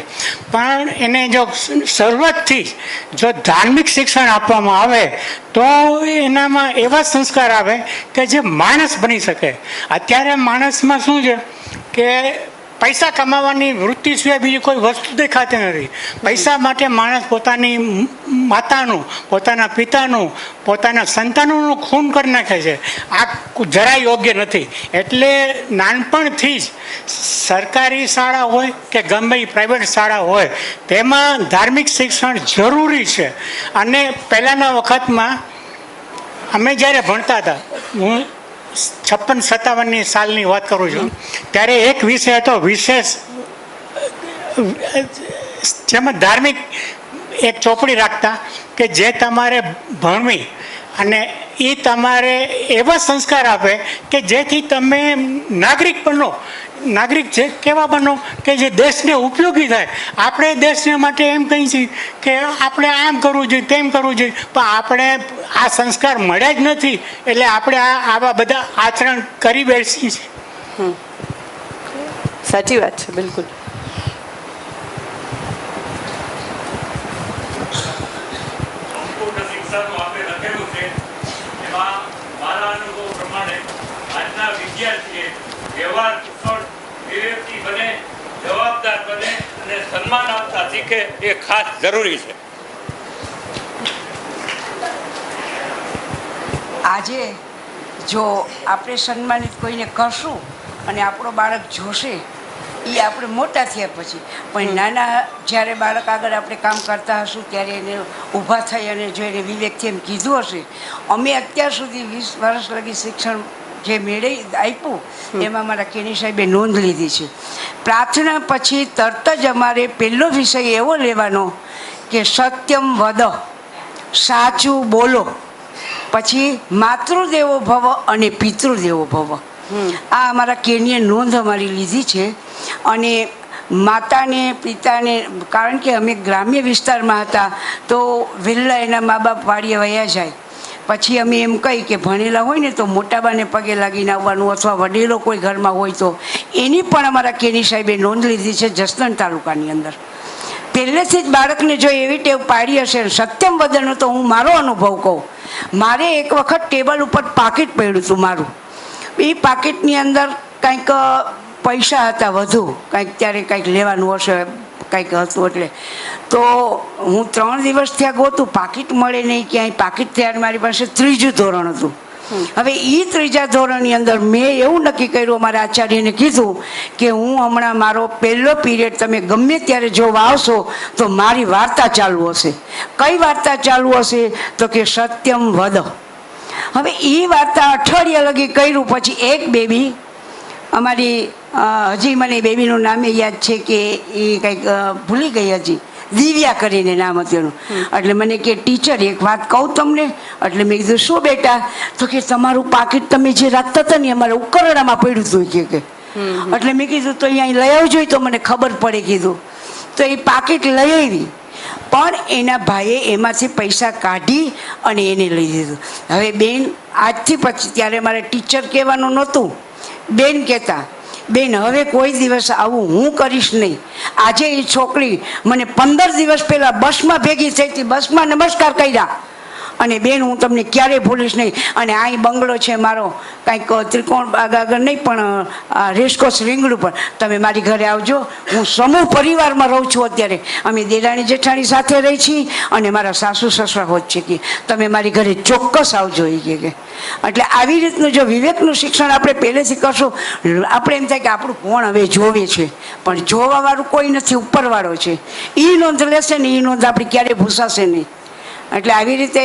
પણ એને જો શરૂઆતથી જો ધાર્મિક શિક્ષણ આપવામાં આવે તો એનામાં એવા સંસ્કાર આવે કે જે માણસ બની શકે. અત્યારે માણસમાં શું છે કે પૈસા કમાવાની વૃત્તિ સિવાય બીજી કોઈ વસ્તુ દેખાતી નથી. પૈસા માટે માણસ પોતાની માતાનું, પોતાના પિતાનું, પોતાના સંતાનોનું ખૂન કરી નાખે છે. આ જરા યોગ્ય નથી. એટલે નાનપણથી જ સરકારી શાળા હોય કે ગમે એ પ્રાઇવેટ શાળા હોય તેમાં ધાર્મિક શિક્ષણ જરૂરી છે. અને પહેલાંના વખતમાં અમે જ્યારે ભણતા હતા, હું 56-57 સાલની વાત કરું છું, ત્યારે એક વિષય હતો વિશેષ, જેમાં ધાર્મિક એક ચોપડી રાખતા કે જે તમારે ભણવી અને એ તમારે એવા સંસ્કાર આપે કે જેથી તમે નાગરિક બનો. નાગરિક જે કેવા બનો કે જે દેશને ઉપયોગી થાય. આપણે દેશને માટે એમ કહીએ છીએ કે આપણે આમ કરવું જોઈએ, તેમ કરવું જોઈએ, પણ આપણે આ સંસ્કાર મળ્યા જ નથી. એટલે આપણે આવા બધા આચરણ કરી બેસીએ છીએ.
સાચી વાત છે, બિલકુલ.
વ્યવહાર કુશળ, વિવેકી બને, જવાબદાર બને અને
સન્માન આપતા શીખે એ ખાસ જરૂરી છે.
આજે જો આપણે સન્માનિત કોઈને કરશું અને આપણો બાળક જોશે એ આપણે મોટા થયા પછી, પણ નાના જ્યારે બાળક આગળ આપણે કામ કરતા હશું ત્યારે એને ઊભા થઈ અને જો એને વિવેકથી એમ કીધું હશે, અમે અત્યાર સુધી 20 વર્ષ લગી શિક્ષણ જે મેળવી આપ્યું એમાં મારા કેની સાહેબે નોંધ લીધી છે. પ્રાર્થના પછી તરત જ અમારે પહેલો વિષય એવો લેવાનો કે સત્યમ વદ, સાચું બોલો, પછી માતૃદેવો ભવ અને પિતૃદેવો ભવ. આ અમારા કેનીએ નોંધ અમારી લીધી છે. અને માતાને પિતાને, કારણ કે અમે ગ્રામ્ય વિસ્તારમાં હતા તો વહેલા એના મા બાપ વાડીએ વયા જાય, પછી અમે એમ કહી કે ભણેલા હોય ને તો મોટાબાને પગે લાગીને આવવાનું, અથવા વડીલો કોઈ ઘરમાં હોય તો. એની પણ અમારા કેની સાહેબે નોંધ લીધી છે જસદણ તાલુકાની અંદર. પહેલેથી જ બાળકને જો એવી ટેવ પાડી હશે, સત્યમ વદનનો તો હું મારો અનુભવ કહું. મારે એક વખત ટેબલ ઉપર પાકીટ પડ્યું હતું મારું. એ પાકીટની અંદર કંઈક પૈસા હતા વધુ, કંઈક ત્યારે કંઈક લેવાનું હશે, કંઈક હતું. એટલે તો હું 3 દિવસ ત્યાં ગોતું, પાકીટ મળે નહીં ક્યાંય. પાકીટ ત્યારે મારી પાસે 3જું ધોરણ હતું. હવે એ 3જા ધોરણની અંદર મેં એવું નક્કી કર્યું, અમારા આચાર્યને કીધું કે હું હમણાં મારો પહેલો પીરિયડ તમે ગમે ત્યારે જો આવશો તો મારી વાર્તા ચાલુ હશે. કઈ વાર્તા ચાલુ હશે? તો કે સત્યમ વદ. હવે એ વાર્તા અઠવાડિયા લગી કર્યું. પછી એક બેબી અમારી, હજી મને બેબીનું નામ યાદ છે કે એ કંઈક ભૂલી ગઈ, હજી દિવ્યા કરીને નામ હતું એનું. એટલે મને કે ટીચર એક વાત કહું તમને. એટલે મેં કીધું શું બેટા? તો કે તમારું પાકીટ તમે જે રાખતા હતા ને અમારે ઉકરડામાં પડ્યું હતું કે. એટલે મેં કીધું તો અહીંયા લઈ આવજો તો મને ખબર પડે કીધું. તો એ પાકીટ લઈ આવી, પણ એના ભાઈએ એમાંથી પૈસા કાઢી અને એને લઈ દીધું. હવે બેન આજથી પછી, ત્યારે મારે ટીચર કહેવાનું નહોતું, બેન કહેતા, બેન હવે કોઈ દિવસ આવું હું કરીશ નહીં. આજે એ છોકરી મને 15 દિવસ પહેલાં બસમાં ભેગી થઈ હતી, બસમાં નમસ્કાર કર્યા, અને બેન હું તમને ક્યારેય ભૂલીશ નહીં. અને આ બંગલો છે મારો, કાંઈક ત્રિકોણ આગળ નહીં પણ રેસકોર્સ રીંગણ ઉપર, તમે મારી ઘરે આવજો. હું સમૂહ પરિવારમાં રહું છું અત્યારે. અમે દેરાણી જેઠાણી સાથે રહી છીએ અને મારા સાસુ સસરા હોત છે કે તમે મારી ઘરે ચોક્કસ આવજો એ કે. એટલે આવી રીતનું જો વિવેકનું શિક્ષણ આપણે પહેલેથી કરશું, આપણે એમ થાય કે આપણું કોણ હવે જોવે છે, પણ જોવાવાળું કોઈ નથી, ઉપરવાળો છે. એ નોંધ લેશે ને એ નોંધ આપણી ક્યારેય ભૂસાશે નહીં. એટલે આવી રીતે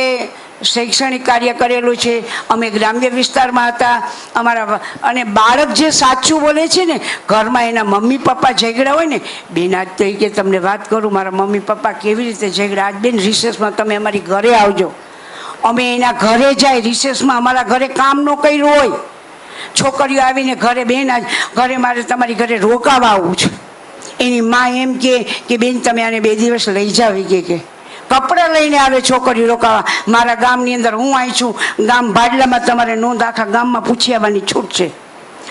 શૈક્ષણિક કાર્ય કરેલું છે. અમે ગ્રામ્ય વિસ્તારમાં હતા અમારા, અને બાળક જે સાચું બોલે છે ને, ઘરમાં એના મમ્મી પપ્પા ઝઘડા હોય ને, બેન આજ તો એ કે તમને વાત કરું મારા મમ્મી પપ્પા કેવી રીતે ઝઘડા, આજ બેન રિસેસમાં તમે અમારી ઘરે આવજો. અમે એના ઘરે જાય, રિસેસમાં અમારા ઘરે કામ ન કર્યું હોય, છોકરીઓ આવીને ઘરે, બેન આજ ઘરે મારે તમારી ઘરે રોકાવા આવવું છે. એની મા એમ કે બેન તમે આને 2 દિવસ લઈ જાવ કે કપડાં લઈને આવે છોકરીઓ રોકાવા. મારા ગામની અંદર હું આવી છું, ગામ ભાડલામાં તમારે નોંધ આખા ગામમાં પૂછી આવવાની છૂટ છે.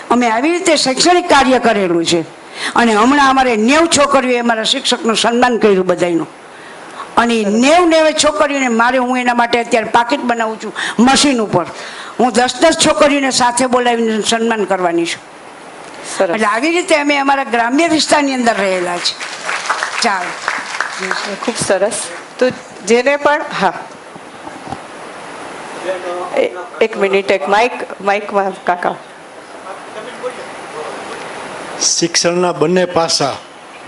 અમે આવી રીતે શૈક્ષણિક કાર્ય કરેલું છે. અને હમણાં અમારે 90 છોકરીઓએ અમારા શિક્ષકનું સન્માન કર્યું બધાનું. અને 90 છોકરીઓને મારે, હું એના માટે અત્યારે પાકીટ બનાવું છું મશીન ઉપર. હું 10 છોકરીઓને સાથે બોલાવીને સન્માન કરવાની છું. એટલે આવી રીતે અમે અમારા ગ્રામ્ય વિસ્તારની અંદર રહેલા છે. ચાલો,
ખૂબ સરસ. તો જેને પણ, હા એક મિનિટ, એક માઇકમાં કાકા.
શિક્ષણના બંને પાસા,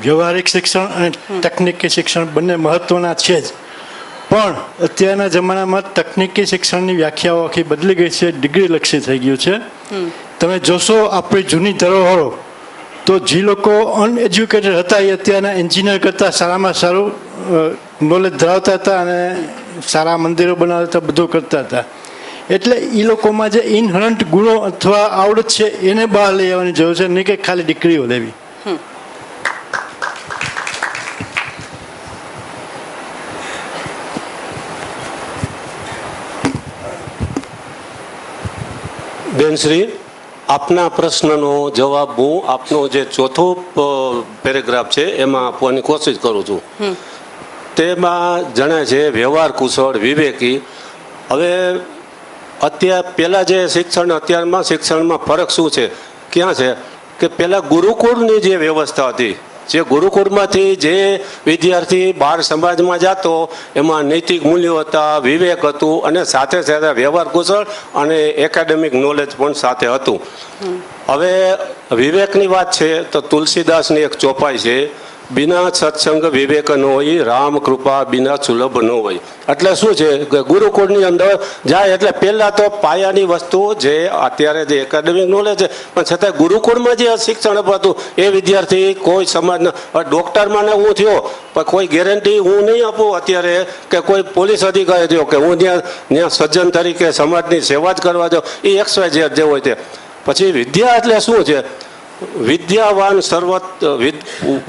વ્યવહારિક શિક્ષણ અને તકનીકી શિક્ષણ બંને મહત્વના છે જ. પણ અત્યારના જમાનામાં તકનીકી શિક્ષણની વ્યાખ્યાઓ આખી બદલી ગઈ છે, ડિગ્રી લક્ષી થઈ ગયું છે. તમે જોશો આપણી જૂની ધરોહરો, તો જે લોકો અનએજ્યુકેટેડ હતા એ અત્યારના એન્જિનિયર કરતાં સારામાં સારું નોલેજ ધરાવતા હતા અને સારા મંદિરો બનાવતા હતા, બધું કરતા હતા. એટલે એ લોકોમાં જે ઇનહરન્ટ ગુણો અથવા આવડત છે એને બહાર લઈ આવવાની જરૂર છે, નહીં કે ખાલી ડિગ્રીઓ લેવી.
બેનશ્રી, આપના પ્રશ્નનો જવાબ હું આપનો જે ચોથો પેરેગ્રાફ છે એમાં આપવાની કોશિશ કરું છું. તેમાં જણાય છે વ્યવહાર કુશળ, વિવેકી. હવે પહેલાં જે શિક્ષણ, અત્યારમાં શિક્ષણમાં ફરક શું છે, ક્યાં છે કે પહેલાં ગુરુકુળની જે વ્યવસ્થા હતી જે ગુરુકુળમાંથી જે વિદ્યાર્થી બહાર સમાજમાં જતો એમાં નૈતિક મૂલ્યો હતા, વિવેક હતું અને સાથે સાથે વ્યવહાર કુશળ અને એકેડેમિક નોલેજ પણ સાથે હતું. હવે વિવેકની વાત છે તો તુલસીદાસની એક ચોપાઈ છે, બિના સત્સંગ વિવેક ન હોય, રામ કૃપા બિના સુલભ ન હોય. એટલે શું છે કે ગુરુકુળની અંદર જાય એટલે પહેલાં તો પાયાની વસ્તુ જે અત્યારે જે એકેડેમિક નોલેજ છે પણ છતાં ગુરુકુળમાં જે શિક્ષણ અપાતું એ વિદ્યાર્થી કોઈ સમાજના ડૉક્ટરમાં ને હું થયો પણ કોઈ ગેરંટી હું નહીં આપું અત્યારે કે કોઈ પોલીસ અધિકારી થયો કે હું ત્યાં સજ્જન તરીકે સમાજની સેવા જ કરવા જાઉં, એ XYZ જે હોય તે. પછી વિદ્યા એટલે શું છે?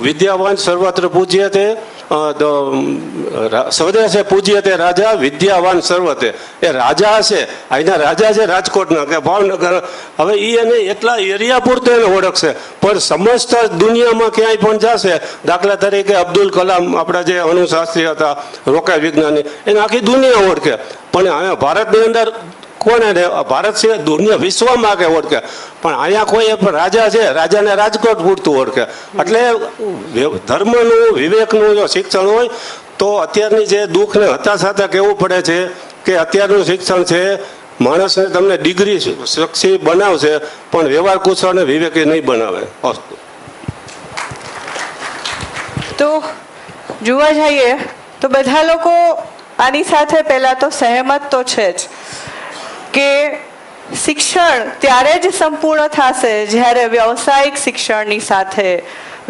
વિદ્યાવાન સર્વત્ર પૂજ્ય તે સ્વદેશે પૂજ્ય તે રાજા, વિદ્યાવાન સર્વતે. એ રાજા હશે, અહીંના રાજા છે રાજકોટના કે ભાવનગર, હવે એ એને એટલા એરિયા પૂરતો એને ઓળખશે પણ સમસ્ત દુનિયામાં ક્યાંય પણ જશે, દાખલા તરીકે અબ્દુલ કલામ આપણા જે અણુશાસ્ત્રી હતા, રોકેટ વિજ્ઞાની, એને આખી દુનિયા ઓળખે. પણ અહીંયા ભારતની અંદર કોને ભારત સિવાય દુનિયા વિશ્વમાં કે ઓળખે, પણ અહીંયા કોઈ રાજા છે, રાજાને રાજકોટ પૂરતું ઓળખે. એટલે ધર્મનું વિવેકનું જો શિક્ષણ હોય તો અત્યારની જે દુઃખને હતાશાતા કહેવું પડે છે કે અત્યારનું શિક્ષણ છે માણસને તમને ડિગ્રી સક્ષી બનાવશે પણ વ્યવહાર કુશળ અને વિવેકી નહીં બનાવે.
તો જોવા જઈએ તો બધા લોકો આની સાથે પહેલા તો સહેમત તો છે જ કે શિક્ષણ ત્યારે જ સંપૂર્ણ થશે જ્યારે વ્યવસાયિક શિક્ષણની સાથે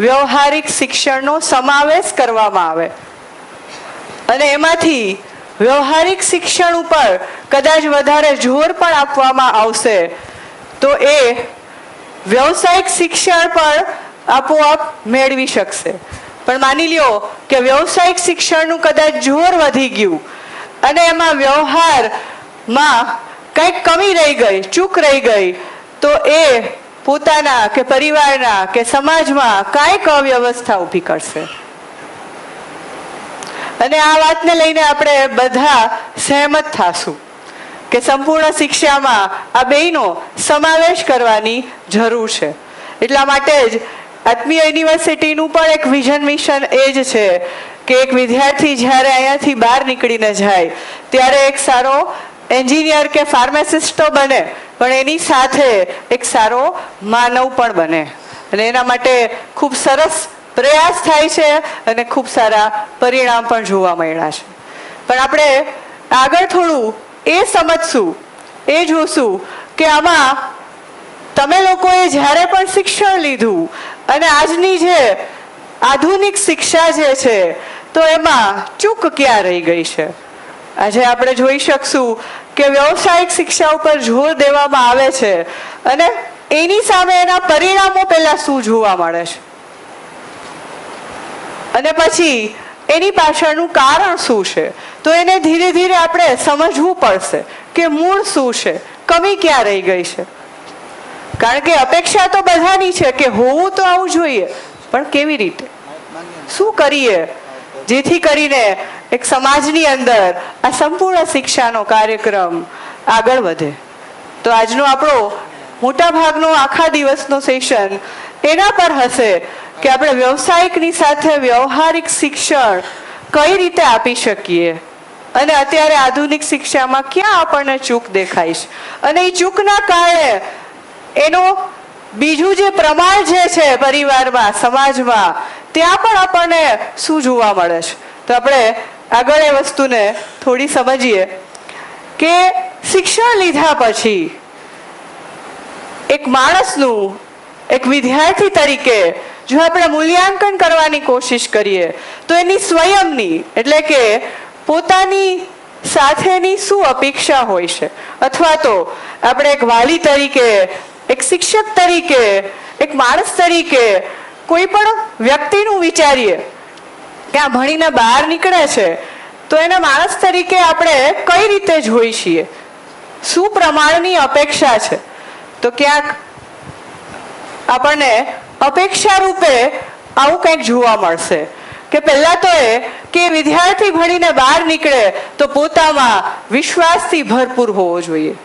વ્યવહારિક શિક્ષણનો સમાવેશ કરવામાં આવે અને એમાંથી વ્યવહારિક શિક્ષણ ઉપર કદાચ વધારે જોર પણ આપવામાં આવશે તો એ વ્યવસાયિક શિક્ષણ પણ આપોઆપ મેળવી શકશે. પણ માની લ્યો કે વ્યવસાયિક શિક્ષણનું કદાચ જોર વધી ગયું અને એમાં વ્યવહારમાં કંઈક કમી રહી ગઈ, ચૂક રહી ગઈ, તો એ પોતાના કે પરિવારના કે સમાજમાં કાંઈક અવ્યવસ્થા ઊભી કરશે. અને આ વાતને લઈને આપણે બધા સહેમત થાશું કે સંપૂર્ણ શિક્ષામાં આ બેયનો સમાવેશ કરવાની જરૂર છે. એટલા માટે જ આત્મીય યુનિવર્સિટીનું પણ એક વિઝન મિશન એ જ છે કે એક વિદ્યાર્થી જ્યારે અહીંયાથી બહાર નીકળીને જાય ત્યારે એક સારો એન્જિનિયર કે ફાર્માસિસ્ટ તો બને પણ એની સાથે એક સારો માનવ પણ બને. અને એના માટે ખૂબ સરસ પ્રયાસ થાય છે અને ખૂબ સારા પરિણામ પણ જોવા મળ્યા છે. પણ આપણે આગળ થોડું એ સમજશું, એ જોશું કે આમાં તમે લોકોએ જ્યારે પણ શિક્ષણ લીધું અને આજની જે આધુનિક શિક્ષા જે છે તો એમાં ચૂક ક્યાં રહી ગઈ છે. આજે આપણે જોઈ શકશું કે વ્યવસાયિક શિક્ષા ઉપર જોર દેવામાં આવે છે અને એની સામે એના પરિણામો પહેલા શું જોવા મળે છે અને પછી એની પાછળનું કારણ શું છે. તો એને ધીરે ધીરે આપણે સમજવું પડશે કે મૂળ શું છે, કમી ક્યાં રહી ગઈ છે. કારણ કે અપેક્ષા તો બધાની છે કે હોવું તો આવું જોઈએ પણ કેવી રીતે, શું કરીએ જેથી કરીને એક સમાજની અંદર આ સંપૂર્ણ શિક્ષાનો કાર્યક્રમ આગળ વધે. તો આજનો આપણો મોટા ભાગનો આખા દિવસનો સેશન એના પર હશે કે આપણે વ્યવસાયિકની સાથે વ્યવહારિક શિક્ષણ કઈ રીતે આપી શકીએ અને અત્યારે આધુનિક શિક્ષામાં ક્યાં આપણને ચૂક દેખાય છે અને એ ચૂકના કારણે એનો બીજું જે પ્રમાણ જે છે પરિવારમાં, સમાજમાં, ત્યાં પણ આપણને શું જોવા મળે છે. તો આપણે આગળ એ વસ્તુને થોડી સમજીએ કે શિક્ષણ લીધા પછી એક માણસનું, એક વિદ્યાર્થી તરીકે જો આપણે મૂલ્યાંકન કરવાની કોશિશ કરીએ તો એની સ્વયંની એટલે કે પોતાની સાથેની શું અપેક્ષા હોય છે, અથવા તો આપણે એક વાલી તરીકે, એક શિક્ષક તરીકે, એક માણસ તરીકે કોઈ પણ વ્યક્તિનું વિચારીએ કે આ ભણીને બહાર નીકળે છે તો એને માણસ તરીકે આપણે કઈ રીતે જોઈ છીએ, શું પ્રમાણની અપેક્ષા છે. તો ક્યાંક આપણને અપેક્ષા રૂપે આવું કંઈક જોવા મળશે કે પહેલા તો એ કે વિદ્યાર્થી ભણીને બહાર નીકળે તો પોતામાં વિશ્વાસથી ભરપૂર હોવો જોઈએ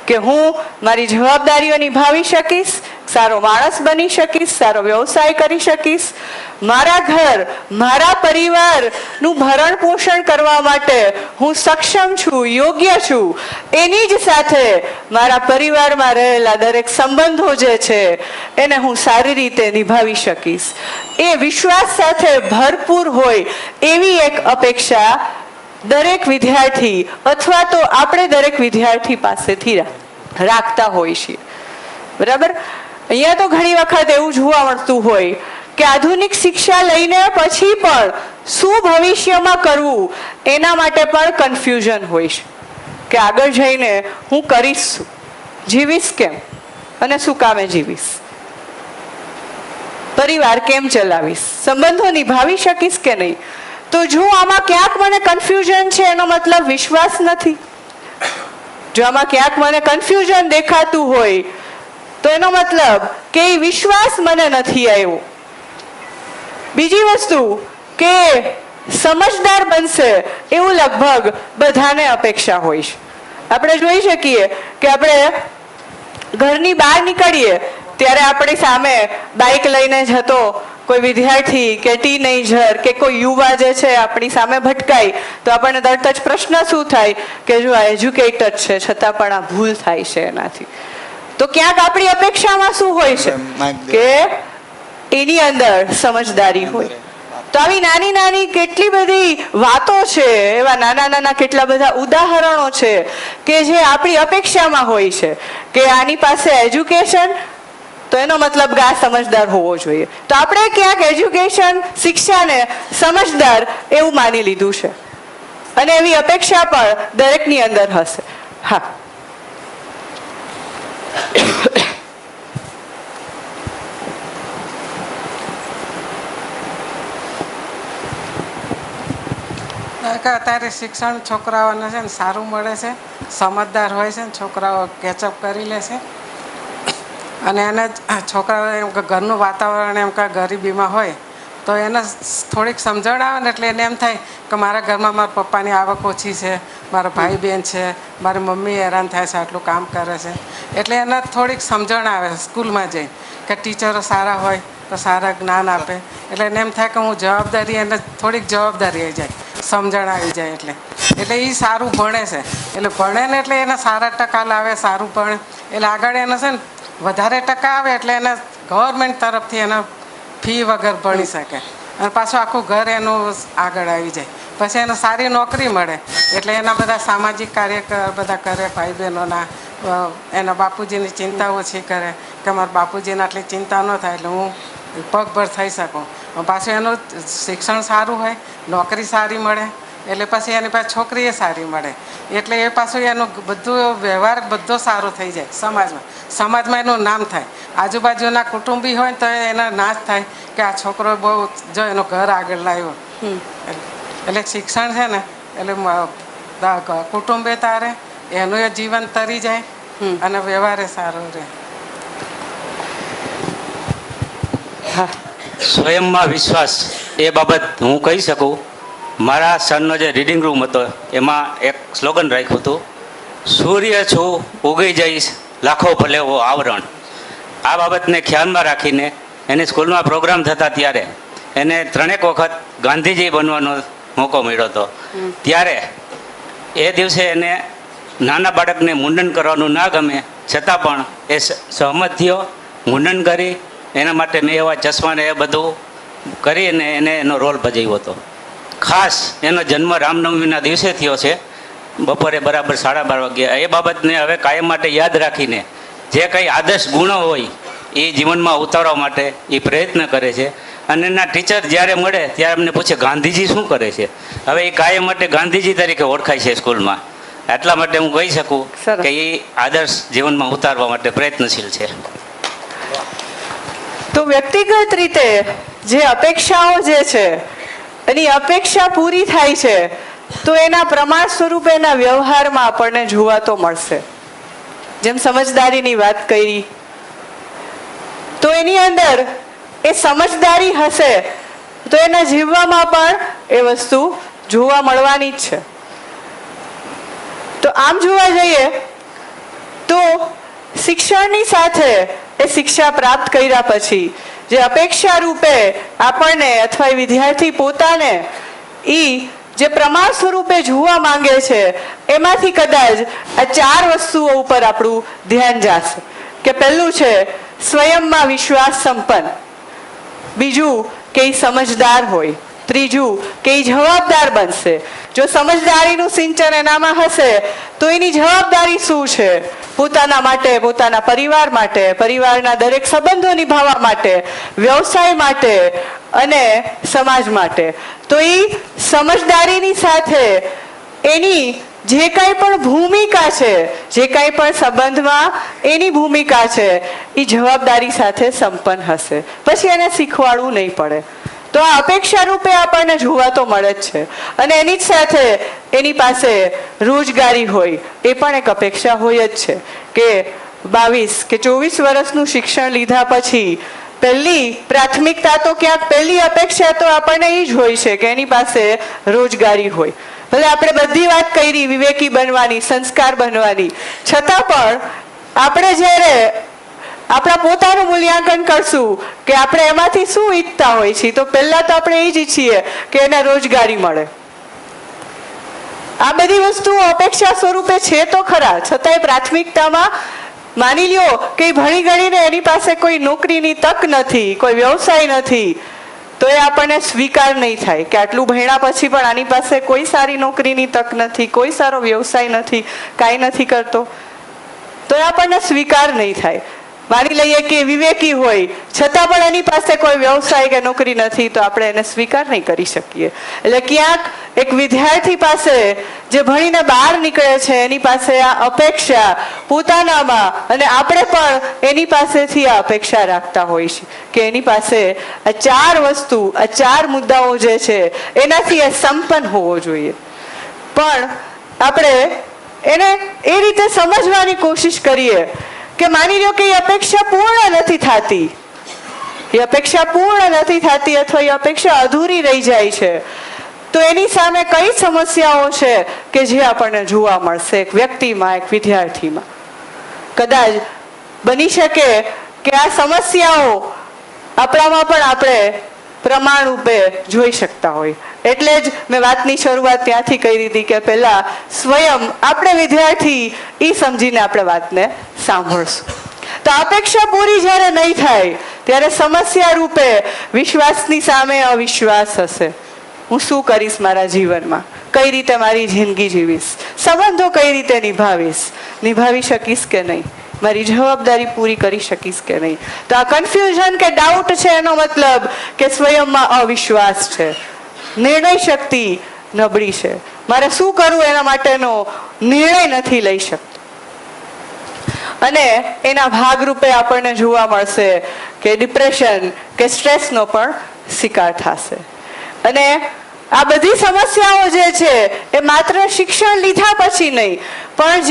કે હું મારી જવાબદારીઓ નિભાવી શકીશ, સારો માણસ બની શકીશ, સારો વ્યવસાય કરી શકીશ, મારા ઘર મારા પરિવારનું ભરણ પોષણ કરવા માટે હું સક્ષમ છું, યોગ્ય છું. એની જ સાથે મારા પરિવારમાં રહેલા દરેક સંબંધો જે છે એને હું સારી રીતે નિભાવી શકીશ. એ વિશ્વાસ સાથે ભરપૂર હોય એવી એક અપેક્ષા દરેક વિદ્યાર્થી અથવા તો આપણે દરેક વિદ્યાર્થી પાસેથી રાખતા હોય છીએ. બરાબર? અહીંયા તો ઘણી વખત એવું જોવા મળતું હોય કે આધુનિક શિક્ષા લઈને પછી પણ શું ભવિષ્યમાં કરવું એના માટે પણ કન્ફ્યુઝન હોય છે કે આગળ જઈને હું કરીશ શું, જીવીશ કેમ અને શું કામે જીવીશ, પરિવાર કેમ ચલાવીશ, સંબંધો નિભાવી શકીશ કે નહીં. તો જો આમાં ક્યાંક મને કન્ફ્યુઝન છે એનો મતલબ વિશ્વાસ નથી. જો આમાં ક્યાંક મને કન્ફ્યુઝન દેખાતું હોય તો એનો મતલબ કે એ વિશ્વાસ મને નથી આવ્યો. બીજી વસ્તુ કે સમજદાર બનશે એવું લગભગ બધાને અપેક્ષા હોય છે. આપણે જોઈ શકીએ કે આપણે ઘરની બહાર નીકળીએ ત્યારે આપણી સામે બાઇક લઈને જતો કોઈ વિદ્યાર્થી કે ટીનેજર કે કોઈ યુવા જે છે આપણી સામે ભટકાય તો આપણને તરત જ પ્રશ્ન શું થાય કે જો આ એજ્યુકેટેડ છે છતાં પણ આ ભૂલ થાય છે એનાથી. તો ક્યાંક આપણી અપેક્ષામાં શું હોય છે કે એની અંદર સમજદારી હોય. તો આવી નાની નાની કેટલી બધી વાતો છે, એવા નાના નાના કેટલા બધા ઉદાહરણો છે કે જે આપણી અપેક્ષામાં હોય છે કે આની પાસે એજ્યુકેશન તો એનો મતલબ આ સમજદાર હોવો જોઈએ. તો આપણે ક્યાંક એજ્યુકેશન શિક્ષાને સમજદાર એવું માની લીધું છે અને એવી અપેક્ષા પણ દરેકની અંદર હશે. હા,
અત્યારે શિક્ષણ છોકરાઓને છે ને સારું મળે છે, સમજદાર હોય છે ને છોકરાઓ કેચઅપ કરી લે છે. અને એને છોકરાઓ એમ કે ઘરનું વાતાવરણ એમ કે ગરીબીમાં હોય તો એને થોડીક સમજણ આવે ને એટલે એને એમ થાય કે મારા ઘરમાં મારા પપ્પાની આવક ઓછી છે, મારા ભાઈ બહેન છે, મારી મમ્મી હેરાન થાય છે, આટલું કામ કરે છે. એટલે એને થોડીક સમજણ આવે સ્કૂલમાં જઈ કે ટીચરો સારા હોય તો સારા જ્ઞાન આપે. એટલે એને એમ થાય કે હું જવાબદારી, એને થોડીક જવાબદારી આવી જાય, સમજણ આવી જાય. એટલે એ સારું ભણે છે. એટલે ભણે ને એટલે એને સારા ટકા લાવે, સારું ભણે એટલે આગળ એને છે ને વધારે ટકા આવે એટલે એને ગવર્મેન્ટ તરફથી એને ફી વગર ભણી શકે અને પાછું આખું ઘર એનું આગળ આવી જાય. પછી એને સારી નોકરી મળે એટલે એના બધા સામાજિક કાર્ય બધા કરે, ભાઈ બહેનોના, એના બાપુજીની ચિંતા ઓછી કરે કે મારા બાપુજીને આટલી ચિંતા ન થાય એટલે હું પગભર થઈ શકું. પાછું એનું શિક્ષણ સારું હોય, નોકરી સારી મળે એટલે પછી એની પાસે છોકરી એ સારી મળે એટલે એ પાછું એનું બધું વ્યવહાર બધો સારો થઈ જાય. સમાજમાં એનું નામ થાય. આજુબાજુના કુટુંબી હોય તો એના નાશ થાય કે આ છોકરો બહુ જો એનું ઘર આગળ લાવ્યો. એટલે શિક્ષણ છે ને એટલે કુટુંબે તારે, એનું એ જીવન તરી જાય અને વ્યવહારે સારો રહે.
સ્વયંમાં વિશ્વાસ એ બાબત હું કહી શકું. મારા સનનો જે રીડિંગ રૂમ હતો એમાં એક સ્લોગન રાખ્યું હતું, સૂર્ય છું ઉગી જઈશ લાખો ભલે વો આવરણ. આ બાબતને ખ્યાલમાં રાખીને એની સ્કૂલમાં પ્રોગ્રામ થતા ત્યારે એને 3 વખત ગાંધીજી બનવાનો મોકો મળ્યો હતો. ત્યારે એ દિવસે એને નાના બાળકને મુંડન કરવાનું ના ગમે છતાં પણ એ સહમત થયો, મુંડન કરી. એના માટે મેં એવા ચશ્માને એ બધું કરીને એને એનો રોલ ભજવ્યો હતો. ખાસ એનો જન્મ રામનવમીના દિવસે થયો છે, બપોરે બરાબર 12:30 વાગે. એ બાબતને હવે કાયમ માટે યાદ રાખીને જે કંઈ આદર્શ ગુણો હોય એ જીવનમાં ઉતારવા માટે એ પ્રયત્ન કરે છે. અને એના ટીચર જ્યારે મળે ત્યારે અમને પૂછે ગાંધીજી શું કરે છે. હવે એ કાયમ માટે ગાંધીજી તરીકે ઓળખાય છે સ્કૂલમાં. એટલા માટે હું કહી શકું કે એ આદર્શ જીવનમાં ઉતારવા માટે પ્રયત્નશીલ છે.
તો વ્યક્તિગત રીતે જે અપેક્ષાઓ જે છે એની અપેક્ષા પૂરી થાય છે તો એના પ્રમાણ સ્વરૂપે એના વ્યવહારમાં આપણને જોવા તો મળશે. જેમ સમજદારીની વાત કરી તો એની અંદર એ સમજદારી હશે તો એના જીવવામાં પણ એ વસ્તુ જોવા મળવાની જ છે. તો આમ જોવા જઈએ તો શિક્ષણની સાથે એ શિક્ષા પ્રાપ્ત કર્યા પછી જે અપેક્ષા રૂપે આપણને અથવા એ વિદ્યાર્થી પોતાને જે પ્રમાણ સ્વરૂપે જોવા માંગે છે એમાંથી કદાચ આ 4 વસ્તુઓ ઉપર આપણું ધ્યાન જશે કે પહેલું છે સ્વયંમાં વિશ્વાસ સંપન્ન, બીજું કે એ સમજદાર હોય, ત્રીજું કે એ જવાબદાર બનશે. જો સમજદારીનું સિંચન એનામાં હશે તો એની જવાબદારી શું છે પોતાના માટે, પોતાના પરિવાર માટે, પરિવારના દરેક સંબંધો નિભાવવા માટે, વ્યવસાય માટે અને સમાજ માટે. તો એ સમજદારીની સાથે એની જે કાંઈ પણ ભૂમિકા છે, જે કાંઈ પણ સંબંધમાં એની ભૂમિકા છે એ જવાબદારી સાથે સંપન્ન હશે. પછી એને શીખવાડવું નહીં પડે. તો આ અપેક્ષા રૂપે આપણને જોવા તો મળે જ છે. અને એની જ સાથે એની પાસે રોજગારી હોય એ પણ એક અપેક્ષા હોય જ છે કે 22 કે 24 વર્ષનું શિક્ષણ લીધા પછી પહેલી પ્રાથમિકતા તો ક્યાંક પહેલી અપેક્ષા તો આપણને એ જ હોય છે કે એની પાસે રોજગારી હોય. ભલે આપણે બધી વાત કરી વિવેકી બનવાની, સંસ્કાર બનવાની, છતાં પણ આપણે જ્યારે આપણા પોતાનું મૂલ્યાંકન કરશું કે આપણે એમાંથી શું ઈચ્છતા હોય છીએ તો પહેલા તો આપણે એ જ ઈચ્છીએ કે એને રોજગારી મળે. આ બધી વસ્તુઓ અપેક્ષા સ્વરૂપે છે તો ખરા, છતાંય પ્રાથમિકતામાં માની લ્યો કે ભણી ગણીને એની પાસે કોઈ નોકરીની તક નથી, કોઈ વ્યવસાય નથી, તો એ આપણને સ્વીકાર નહીં થાય કે આટલું ભણ્યા પછી પણ આની પાસે કોઈ સારી નોકરીની તક નથી, કોઈ સારો વ્યવસાય નથી, કાંઈ નથી કરતો, તો એ આપણને સ્વીકાર નહીં થાય. માની લઈએ કે વિવેકી હોય છતાં પણ એની પાસે કોઈ વ્યવસાય કે નોકરી નથી તો આપણે એને સ્વીકાર નહીં કરી શકીએ. એટલે ક્યાંક એક વિદ્યાર્થી પાસે જે ભણીને બહાર નીકળે છે એની પાસે આ અપેક્ષા પોતાનામાં અને આપણે પણ એની પાસેથી આ અપેક્ષા રાખતા હોય છે કે એની પાસે આ 4 વસ્તુ, આ 4 મુદ્દાઓ જે છે એનાથી એ સંપન્ન હોવો જોઈએ. પણ આપણે એને એ રીતે સમજવાની કોશિશ કરીએ કે માની લો કે એ અપેક્ષા પૂર્ણ નથી થતી, એ અપેક્ષા પૂર્ણ નથી થતી અથવા એ અપેક્ષા અધૂરી રહી જાય છે, તો એની સામે કઈ સમસ્યાઓ છે કે જે આપણને જોવા મળશે એક વ્યક્તિમાં, એક વિદ્યાર્થીમાં. કદાચ બની શકે કે આ સમસ્યાઓ આપણામાં પણ આપણે પ્રમાણરૂપે જોઈ શકતા હોય. એટલે જ મેં વાતની શરૂઆત ત્યાંથી કરી હતી કે પહેલા સ્વયં આપણે વિદ્યાર્થી એ સમજીને આપણે વાતને સાંભળશું. તો અપેક્ષા પૂરી જ્યારે નહીં થાય ત્યારે સમસ્યા રૂપે વિશ્વાસની સામે અવિશ્વાસ હશે. હું શું કરીશ મારા જીવનમાં, કઈ રીતે મારી જિંદગી જીવીશ, સંબંધો કઈ રીતે નિભાવી શકીશ કે નહીં, મારી જવાબદારી પૂરી કરી શકીશ કે નહીં. તો આ કન્ફ્યુઝન કે ડાઉટ છે એનો મતલબ કે સ્વયંમાં અવિશ્વાસ છે, નિર્ણય શક્તિ નબળી છે, મારે શું કરવું એના માટેનો નિર્ણય નથી લઈ શકતો. અને એના ભાગરૂપે આપણને જોવા મળશે કે ડિપ્રેશન કે સ્ટ્રેસનો પણ શિકાર થશે. અને આ બધી સમસ્યાઓ જે છે એ માત્ર શિક્ષણ લીધા પછી નહીં પણ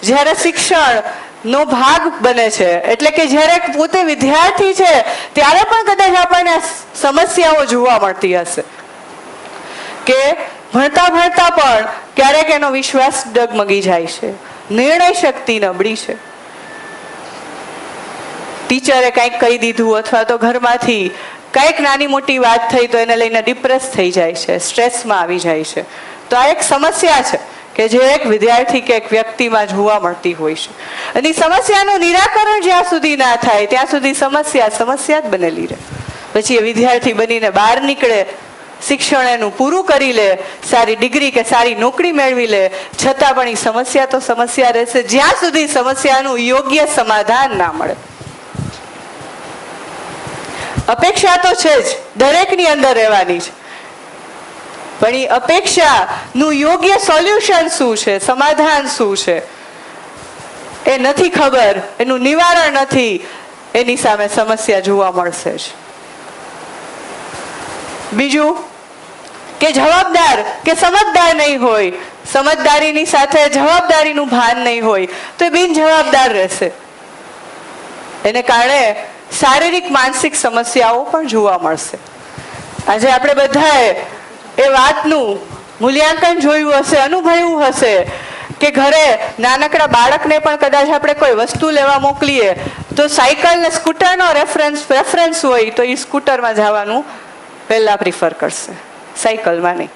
જ્યારે શિક્ષણ નો ભાગ બને છે, એટલે કે જ્યારે પોતે વિદ્યાર્થી છે ત્યારે પણ કદાચ આપણને સમસ્યાઓ જોવા મળતી હશે કે ભણતા ભણતા પણ ક્યારેક એનો વિશ્વાસ ડગમગી જાય છે, નિર્ણય શક્તિ નબળી છે, ટીચરે કંઈક કહી દીધું અથવા તો ઘરમાંથી કંઈક નાની મોટી વાત થઈ તો એને લઈને ડિપ્રેસ થઈ જાય છે, સ્ટ્રેસમાં આવી જાય છે. તો આ એક સમસ્યા છે કે જે એક વિદ્યાર્થી કે એક વ્યક્તિમાં જોવા મળતી હોય છે. અને સમસ્યાનું નિરાકરણ જ્યાં સુધી ના થાય ત્યાં સુધી સમસ્યા જ બનેલી રહે. પછી એ વિદ્યાર્થી બનીને બહાર નીકળે, શિક્ષણ એનું પૂરું કરી લે, સારી ડિગ્રી કે સારી નોકરી મેળવી લે, છતાં પણ એ સમસ્યા તો સમસ્યા રહેશે જ્યાં સુધી સમસ્યાનું યોગ્ય સમાધાન ના મળે. અપેક્ષા તો છે જ, દરેકની અંદર રહેવાની છે, પણ એ અપેક્ષાનું યોગ્ય સોલ્યુશન શું છે, સમાધાન શું છે એ નથી ખબર, એનું નિવારણ નથી, એની સામે સમસ્યા જોવા મળશે જ. બીજું કે જવાબદાર કે સમજદાર નહીં હોય, સમજદારીની સાથે જવાબદારીનું ભાન નહીં હોય તો એ બિનજવાબદાર રહેશે. એને કારણે શારીરિક માનસિક સમસ્યાઓ પણ જોવા મળશે. આજે આપણે બધાએ એ વાતનું મૂલ્યાંકન જોયું હશે, અનુભવ્યું હશે કે ઘરે નાનકડા બાળકને પણ કદાચ આપણે કોઈ વસ્તુ લેવા મોકલીએ તો તો સાયકલ ને સ્કૂટરનો પ્રેફરન્સ હોય તો એ સ્કૂટરમાં જવાનું પહેલા પ્રિફર કરશે, સાયકલમાં નહીં.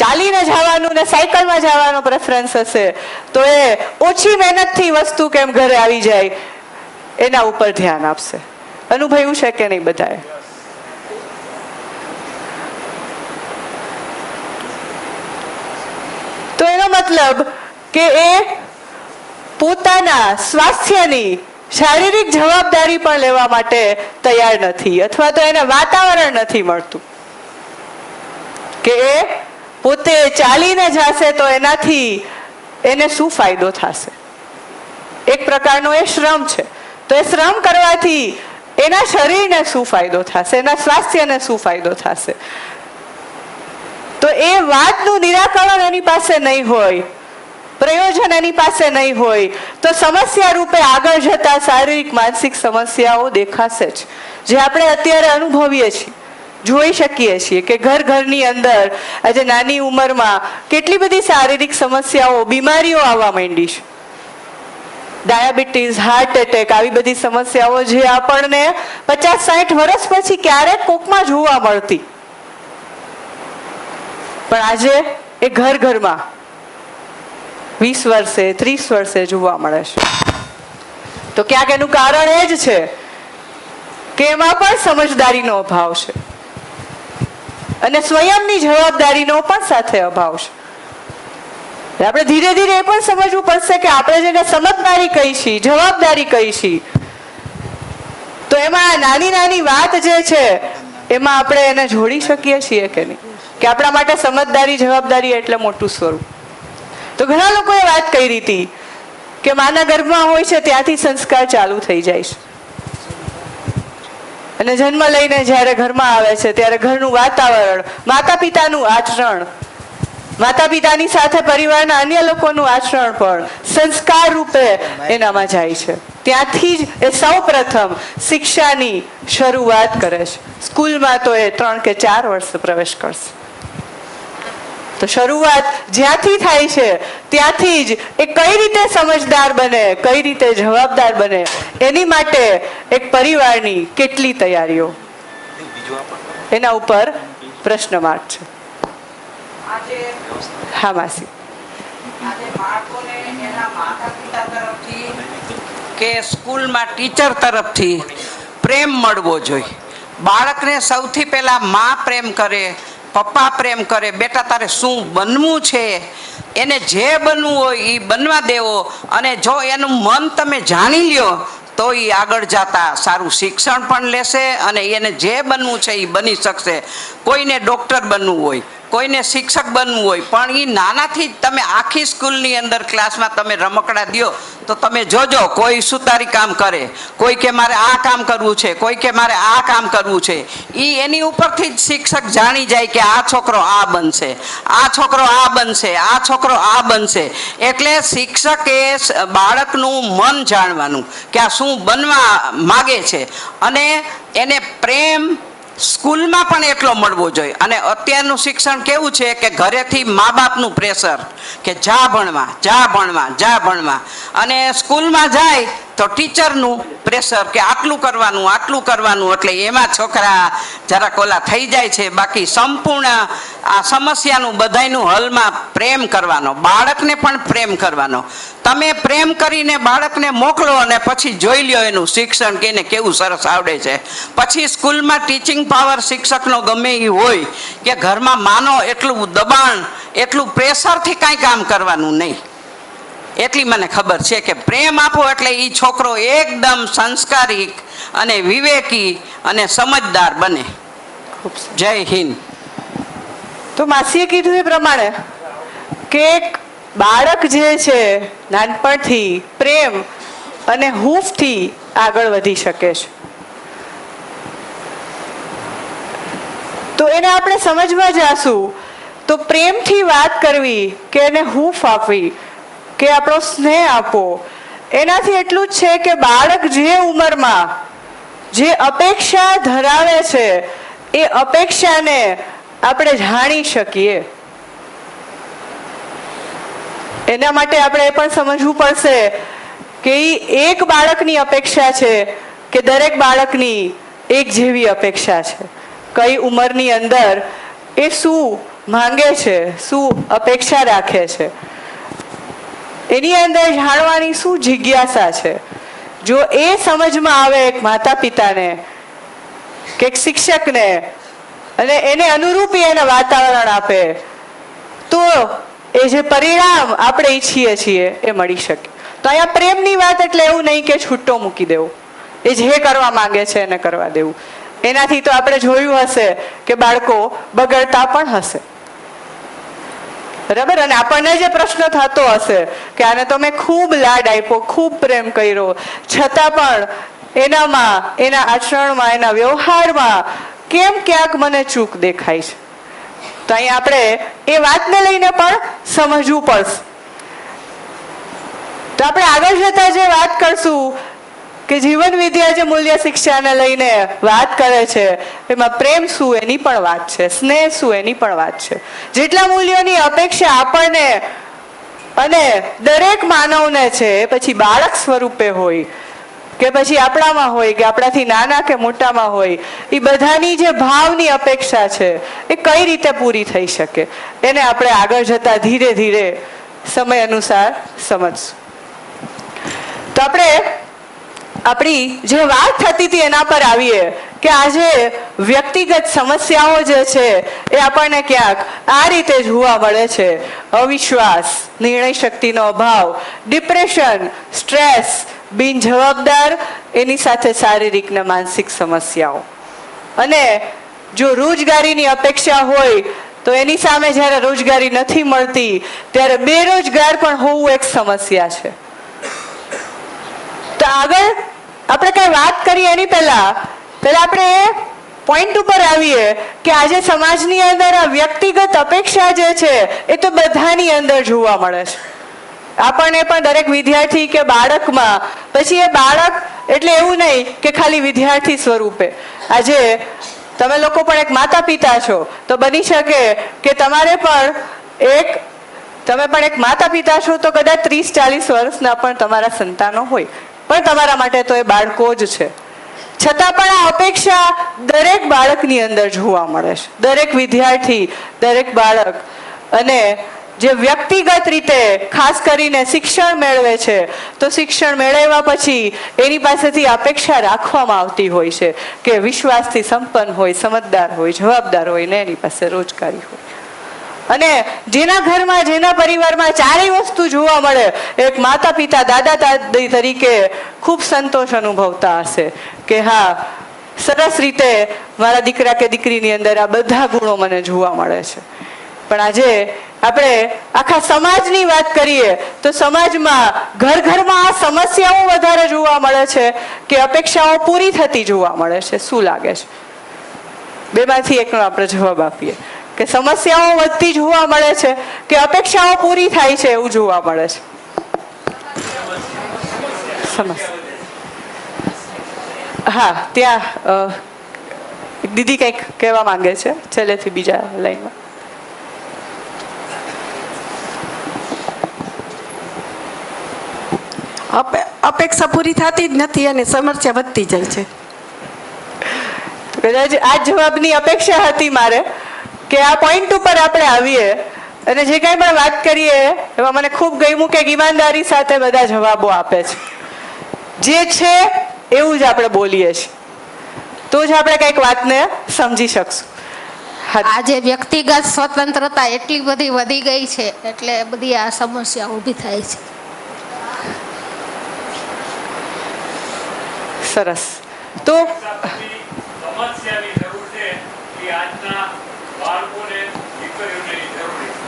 ચાલીને જવાનું ને સાયકલમાં જવાનો પ્રેફરન્સ હશે તો એ ઓછી મહેનતથી વસ્તુ કેમ ઘરે આવી જાય એના ઉપર ધ્યાન આપશે. અનુભવ્યું છે કે નહીં બધાએ? તો એનો મતલબ કે એ પોતાના સ્વાસ્થ્યની શારીરિક જવાબદારી પણ લેવા માટે તૈયાર નથી, અથવા તો એને વાતાવરણ નથી મળતું કે એ પોતે ચાલીને જશે તો એનાથી એને શું ફાયદો થશે. એક પ્રકારનો એ શ્રમ છે, તો એ શ્રમ કરવાથી એના શરીરને શું ફાયદો થશે, એના સ્વાસ્થ્યને શું ફાયદો થશે. તો એ વાતનું નિરાકરણ એની પાસે નહીં હોય, પ્રયોજન એની પાસે નહીં હોય, તો સમસ્યા રૂપે આગળ જતા શારીરિક માનસિક સમસ્યાઓ દેખાશે જ, જે આપણે અત્યારે અનુભવીએ છીએ, જોઈ શકીએ છીએ કે ઘરની અંદર આજે નાની ઉંમરમાં કેટલી બધી શારીરિક સમસ્યાઓ, બીમારીઓ આવવા માંડી છે. ડાયાબિટીસ, હાર્ટ એટેક, આવી બધી સમસ્યાઓ જે આપણને 50-60 વર્ષ પછી ક્યારેક કોકમાં જોવા મળતી, પણ આજે એ ઘરમાં 20 વર્ષે 30 વર્ષે જોવા મળે છે. તો ક્યાંક એનું કારણ એ જ છે કે એમાં પણ સમજદારીનો અભાવ છે અને સ્વયંની જવાબદારીનો પણ સાથે અભાવ છે. આપણે ધીરે ધીરે એ પણ સમજવું પડશે કે આપણે જેને સમજદારી કહી છીએ, જવાબદારી કહી છીએ, તો એમાં નાની નાની વાત જે છે એમાં આપણે એને જોડી શકીએ છીએ કે નહીં, કે આપણા માટે સમજદારી જવાબદારી એટલે મોટું સ્વરૂપ. તો ઘણા લોકોએ વાત કરી હતી કે માના ગર્ભમાં હોય છે ત્યાંથી સંસ્કાર ચાલુ થઈ જાય છે, અને જન્મ લઈને જ્યારે ઘરમાં આવે છે ત્યારે ઘરનું વાતાવરણ, માતા પિતાનું આચરણ, માતા પિતાની સાથે પરિવારના અન્ય લોકોનું આચરણ પણ સંસ્કાર રૂપે એનામાં જાય છે. ત્યાંથી જ એ સૌ પ્રથમ શિક્ષાની શરૂઆત કરે છે. સ્કૂલમાં તો એ 3 કે 4 વર્ષ પ્રવેશ કરશે. તો શરૂઆત જ્યાંથી થાય છે ત્યાંથી જ એ કઈ રીતે સમજદાર બને, કઈ રીતે જવાબદાર બને, એની માટે એક પરિવારની કેટલી તૈયારીઓ, એના ઉપર પ્રશ્ન માર્ક છે. હા માસી.
કે સ્કૂલમાં ટીચર તરફથી પ્રેમ મળવો જોઈએ. બાળકને સૌથી પહેલા માં પ્રેમ કરે, પપ્પા પ્રેમ કરે, બેટા તારે શું બનવું છે, એને જે બનવું હોય એ બનવા દેવો, અને જો એનું મન તમે જાણી લ્યો તો એ આગળ જતા સારું શિક્ષણ પણ લેશે અને એને જે બનવું છે એ બની શકશે. કોઈને ડૉક્ટર બનવું હોય, કોઈને શિક્ષક બનવું હોય, પણ એ નાનાથી જ તમે આખી સ્કૂલની અંદર ક્લાસમાં તમે રમકડા દો તો તમે જોજો કોઈ સુતારી કામ કરે, કોઈ કે મારે આ કામ કરવું છે, કોઈ કે મારે આ કામ કરવું છે. એ એની ઉપરથી જ શિક્ષક જાણી જાય કે આ છોકરો આ બનશે, આ છોકરો આ બનશે, આ છોકરો આ બનશે. એટલે શિક્ષકે બાળકનું મન જાણવાનું કે આ શું બનવા માગે છે, અને એને પ્રેમ સ્કૂલમાં પણ એટલો મળવો જોઈએ. અને અત્યારનું શિક્ષણ કેવું છે કે ઘરેથી મા બાપનું પ્રેશર કે જા ભણવા, જા ભણવા, જા ભણવા, અને સ્કૂલમાં જાય તો ટીચરનું પ્રેશર કે આટલું કરવાનું, આટલું કરવાનું, એટલે એમાં છોકરા જરાક ઓલા થઈ જાય છે. બાકી સંપૂર્ણ આ સમસ્યાનું બધાયનું હલમાં પ્રેમ કરવાનો, બાળકને પણ પ્રેમ કરવાનો. તમે પ્રેમ કરીને બાળકને મોકલો અને પછી જોઈ લ્યો એનું શિક્ષણ કે એને કેવું સરસ આવડે છે. પછી સ્કૂલમાં ટીચિંગ પાવર શિક્ષકનો ગમે એ હોય કે ઘરમાં માનો એટલું દબાણ, એટલું પ્રેશરથી કાંઈ કામ કરવાનું નહીં. એટલી મને ખબર છે કે પ્રેમ આપો એટલે એ છોકરો એકદમ સંસ્કારી અને વિવેકી અને સમજદાર બને. જય હિન્દ.
તો માસીએ કીધું એ પ્રમાણે કે એક બાળક જે છે નાનપણથી પ્રેમ અને હૂંફથી આગળ વધી શકે છે. તો એને આપણે સમજવા જાશું તો પ્રેમથી વાત કરવી કે એને હૂંફ આપવી કે આપણો સ્નેહ આપવો, એનાથી એટલું જ છે કે બાળક જે ઉંમરમાં જે અપેક્ષા ધરાવે છે એ અપેક્ષાને આપણે જાણી શકીએ. એના માટે આપણે એ પણ સમજવું પડશે કે એ એક બાળકની અપેક્ષા છે કે દરેક બાળકની એક જેવી અપેક્ષા છે? કઈ ઉંમરની અંદર એ શું માંગે છે, શું અપેક્ષા રાખે છે, એની અંદર જાણવાની શું જિજ્ઞાસા છે? જો એ સમજમાં આવે એક માતા પિતાને કે એક શિક્ષકને, અને એને અનુરૂપી એને વાતાવરણ આપે, તો એ જે પરિણામ આપણે ઈચ્છીએ છીએ એ મળી શકે. તો અહીંયા પ્રેમની વાત એટલે એવું નહીં કે છૂટો મૂકી દેવું, એ જે કરવા માંગે છે એને કરવા દેવું. એનાથી તો આપણે જોયું હશે કે બાળકો બગડતા પણ હશે, બરાબર? અને આપણને જે પ્રશ્ન થતો હશે કે આને તો મેં ખૂબ લાડ આપ્યો, ખૂબ પ્રેમ કર્યો, છતાં પણ એનામાં, એના આચરણમાં, એના વ્યવહારમાં કેમ ક્યાંક મને ચૂક દેખાય છે. તો અહીંયા આપણે એ વાતને લઈને પણ સમજવું પડશે. તો આપણે આગળ જતા જે વાત કરશું કે જીવન વિદ્યા જે મૂલ્ય શિક્ષાને લઈને વાત કરે છે, એમાં પ્રેમ શું એની પણ વાત છે, સ્નેહ શું એની પણ વાત છે. જેટલા મૂલ્યોની અપેક્ષા આપણને અને દરેક માનવને છે, પછી બાળક સ્વરૂપે હોય કે પછી આપણામાં હોય કે આપણાથી નાના કે મોટામાં હોય, એ બધાની જે ભાવની અપેક્ષા છે એ કઈ રીતે પૂરી થઈ શકે, એને આપણે આગળ જતા ધીરે ધીરે સમય અનુસાર સમજશું. તો આપણે આપણી જે વાત થતી હતી એના પર આવીએ કે આજે વ્યક્તિગત સમસ્યાઓ જે છે એ આપણને ક્યાંક આ રીતે જોવા મળે છે: અવિશ્વાસ, નિર્ણય શક્તિનો અભાવ, ડિપ્રેશન, સ્ટ્રેસ, બિનજવાબદાર, એની સાથે શારીરિક ને માનસિક સમસ્યાઓ. અને જો રોજગારીની અપેક્ષા હોય તો એની સામે જ્યારે રોજગારી નથી મળતી ત્યારે બેરોજગાર પણ હોવું એક સમસ્યા છે. તો આગળ આપણે કઈ વાત કરીએ એની પહેલા આપણે એ પોઈન્ટ ઉપર આવીએ કે આજે સમાજની અંદર આ વ્યક્તિગત અપેક્ષા જે છે એ તો બધાની અંદર જોવા મળે છે. આપણને પણ દરેક વિદ્યાર્થી કે બાળકમાં, પછી એ બાળક એટલે એવું નહીં કે ખાલી વિદ્યાર્થી સ્વરૂપે. આજે તમે લોકો પણ એક માતા પિતા છો, તો બની શકે કે તમારે પણ તમે પણ એક માતા પિતા છો તો કદાચ 30-40 વર્ષના પણ તમારા સંતાનો હોય, પણ તમારા માટે તો એ બાળકો જ છે. છતાં પણ આ અપેક્ષા દરેક બાળકની અંદર જોવા મળે છે, દરેક વિદ્યાર્થી, દરેક બાળક. અને જે વ્યક્તિગત રીતે ખાસ કરીને શિક્ષણ મેળવે છે, તો શિક્ષણ મેળવ્યા પછી એની પાસેથી અપેક્ષા રાખવામાં આવતી હોય છે કે વિશ્વાસથી સંપન્ન હોય, સમજદાર હોય, જવાબદાર હોય ને એની પાસે રોજગારી હોય. અને જેના ઘરમાં, જેના પરિવારમાં ચારેય વસ્તુ જોવા મળે, એક માતા પિતા, દાદા દાદી તરીકે ખૂબ સંતોષ અનુભવતા હશે કે હા, સરસ રીતે મારા દીકરા કે દીકરીની અંદર આ બધા ગુણો મને જોવા મળે છે. પણ આજે આપણે આખા સમાજની વાત કરીએ તો સમાજમાં ઘર ઘરમાં આ સમસ્યાઓ વધારે જોવા મળે છે કે અપેક્ષાઓ પૂરી થતી જોવા મળે છે? શું લાગે છે? બેમાંથી એકનો આપણે જવાબ આપીએ કે સમસ્યાઓ વધતી જોવા મળે છે કે અપેક્ષાઓ પૂરી થાય છે એવું જોવા મળે છે? હા, ત્યાં દીદી કંઈક કહેવા માંગે છે, છેલ્લેથી બીજા લાઈનમાં.
અપેક્ષા પૂરી થતી જ નથી અને સમસ્યા વધતી જાય છે.
કદાચ આ જવાબની અપેક્ષા હતી મારે કે આ પોઈન્ટ ઉપર આપણે આવીએ અને જે કંઈ પણ વાત કરીએ એમાં મને ખૂબ ગમ્યું કે ઈમાનદારી સાથે બધા જવાબો આપે છે. જે છે એવું જ આપણે બોલીએ છીએ, તો જ આપણે કંઈક વાતને સમજી શકશું.
આજે વ્યક્તિગત સ્વતંત્રતા એટલી બધી વધી ગઈ છે એટલે બધી આ સમસ્યા ઊભી થાય છે.
સરસ. તો
સમસ્યાની જરૂર છે એ આજના બાળકોને, દીકરીઓને જરૂરી
છે.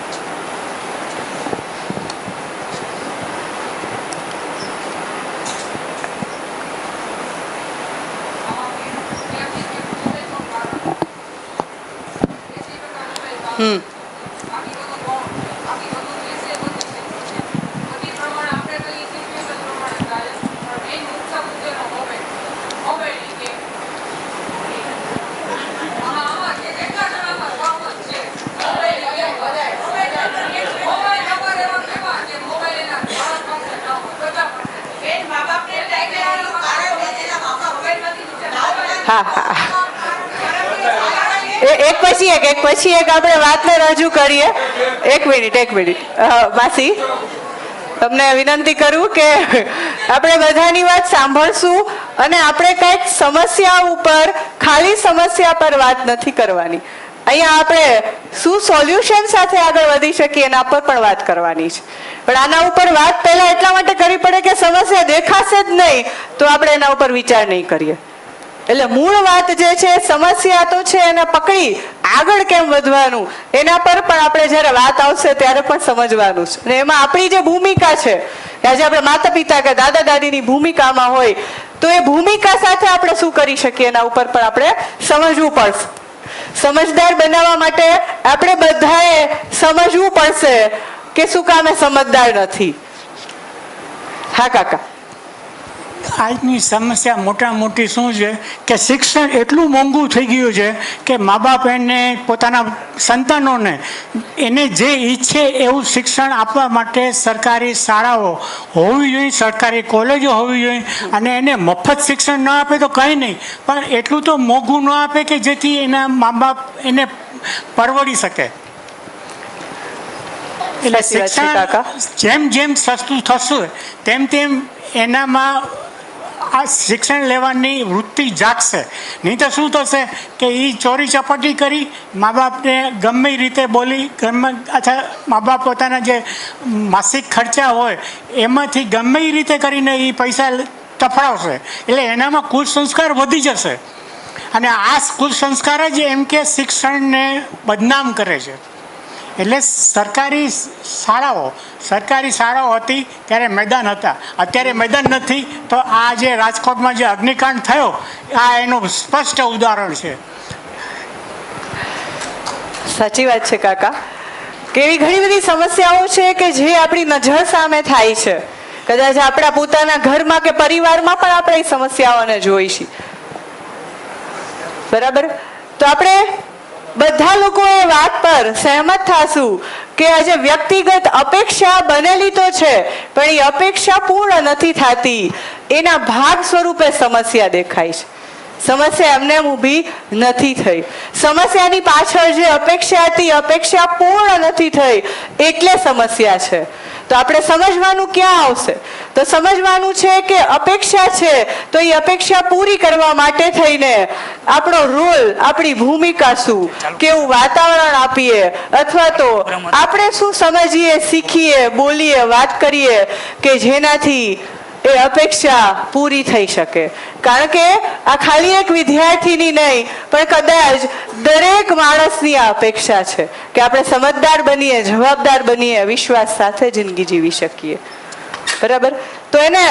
હા હા એક પછી એક આપણે વાતને રજૂ કરીએ. એક મિનિટ માસી, તમને વિનંતી કરું કે આપણે બધાની વાત સાંભળશું અને આપણે કંઈક સમસ્યા ઉપર, ખાલી સમસ્યા પર વાત નથી કરવાની. અહીંયા આપણે શું સોલ્યુશન સાથે આગળ વધી શકીએ એના પર પણ વાત કરવાની છે. પણ આના ઉપર વાત પહેલા એટલા માટે કરવી પડે કે સમસ્યા દેખાશે જ નહીં તો આપણે એના ઉપર વિચાર નહીં કરીએ. એટલે મૂળ વાત જે છે, સમસ્યા તો છે, એને પકડી આગળ કેમ વધવાનું એના પર પણ આપણે જ્યારે વાત આવશે ત્યારે પણ સમજવાનું છે. અને એમાં આપણી જે ભૂમિકા છે, આજે આપણે માતા પિતા કે દાદા દાદીની ભૂમિકામાં હોય તો એ ભૂમિકા સાથે આપણે શું કરી શકીએ એના ઉપર પણ આપણે સમજવું પડશે. સમજદાર બનાવવા માટે આપણે બધાએ સમજવું પડશે કે શું કામે સમજદાર નથી. હા કાકા,
આજની સમસ્યા મોટા મોટી શું છે કે શિક્ષણ એટલું મોંઘું થઈ ગયું છે કે મા બાપ એને પોતાના સંતાનોને એને જે ઈચ્છે એવું શિક્ષણ આપવા માટે સરકારી શાળાઓ હોવી જોઈએ, સરકારી કોલેજો હોવી જોઈએ. અને એને મફત શિક્ષણ ન આપે તો કંઈ નહીં, પણ એટલું તો મોંઘું ન આપે કે જેથી એના મા બાપ એને પરવડી શકે. એટલે શિક્ષણ જેમ સસ્તું થશે તેમ એનામાં આ શિક્ષણ લેવાની વૃત્તિ જાગશે. નહીં તો શું થશે કે એ ચોરી ચપાટી કરી મા બાપને ગમે રીતે બોલી, અથવા મા બાપ પોતાના જે માસિક ખર્ચા હોય એમાંથી ગમે રીતે કરીને એ પૈસા તફડાવશે. એટલે એનામાં કુલ સંસ્કાર વધી જશે. અને આ કુલ સંસ્કાર જ એમ કે શિક્ષણને બદનામ કરે છે. એટલે સરકારી શાળાઓ હતી ત્યારે મેદાન હતા, અત્યારે મેદાન નથી. તો આ જે રાજકોટમાં જે અગ્નિકાંડ થયો આ એનું સ્પષ્ટ ઉદાહરણ છે.
સાચી વાત છે કાકા, કે એવી ઘણી બધી સમસ્યાઓ છે કે જે આપણી નજર સામે થાય છે. કદાચ આપણા પોતાના ઘરમાં કે પરિવારમાં પણ આપણે એ સમસ્યાઓને જોઈ છીએ. બરાબર, તો આપણે બધા લોકો એ વાત પર સહેમત થાશું કે આજે વ્યક્તિગત અપેક્ષા બનેલી તો છે પણ એ અપેક્ષા પૂર્ણ નથી થતી. એના ભાગ સ્વરૂપે સમસ્યા દેખાય છે. સમસ્યા એમને ઊભી નથી થઈ. સમસ્યાની પાછળ જે અપેક્ષા હતી, અપેક્ષા પૂર્ણ નથી થઈ એટલે સમસ્યા છે. તો આપણે સમજવાનું ક્યાં આવશે? તો સમજવાનું છે કે અપેક્ષા છે તો એ અપેક્ષા પૂરી કરવા માટે થઈને આપણો રોલ, આપણી ભૂમિકા શું, કેવું વાતાવરણ આપીએ, અથવા તો આપણે શું સમજીએ, શીખીએ, બોલીએ, વાત કરીએ કે જેનાથી એ અપેક્ષા પૂરી થઈ શકે. કારણ કે આ ખાલી એક વિદ્યાર્થીની નહીં પણ કદાચ દરેક માણસની આ અપેક્ષા છે કે આપણે સમજદાર બનીએ, જવાબદાર બનીએ, વિશ્વાસ સાથે જિંદગી જીવી શકીએ. બરાબર, તો એને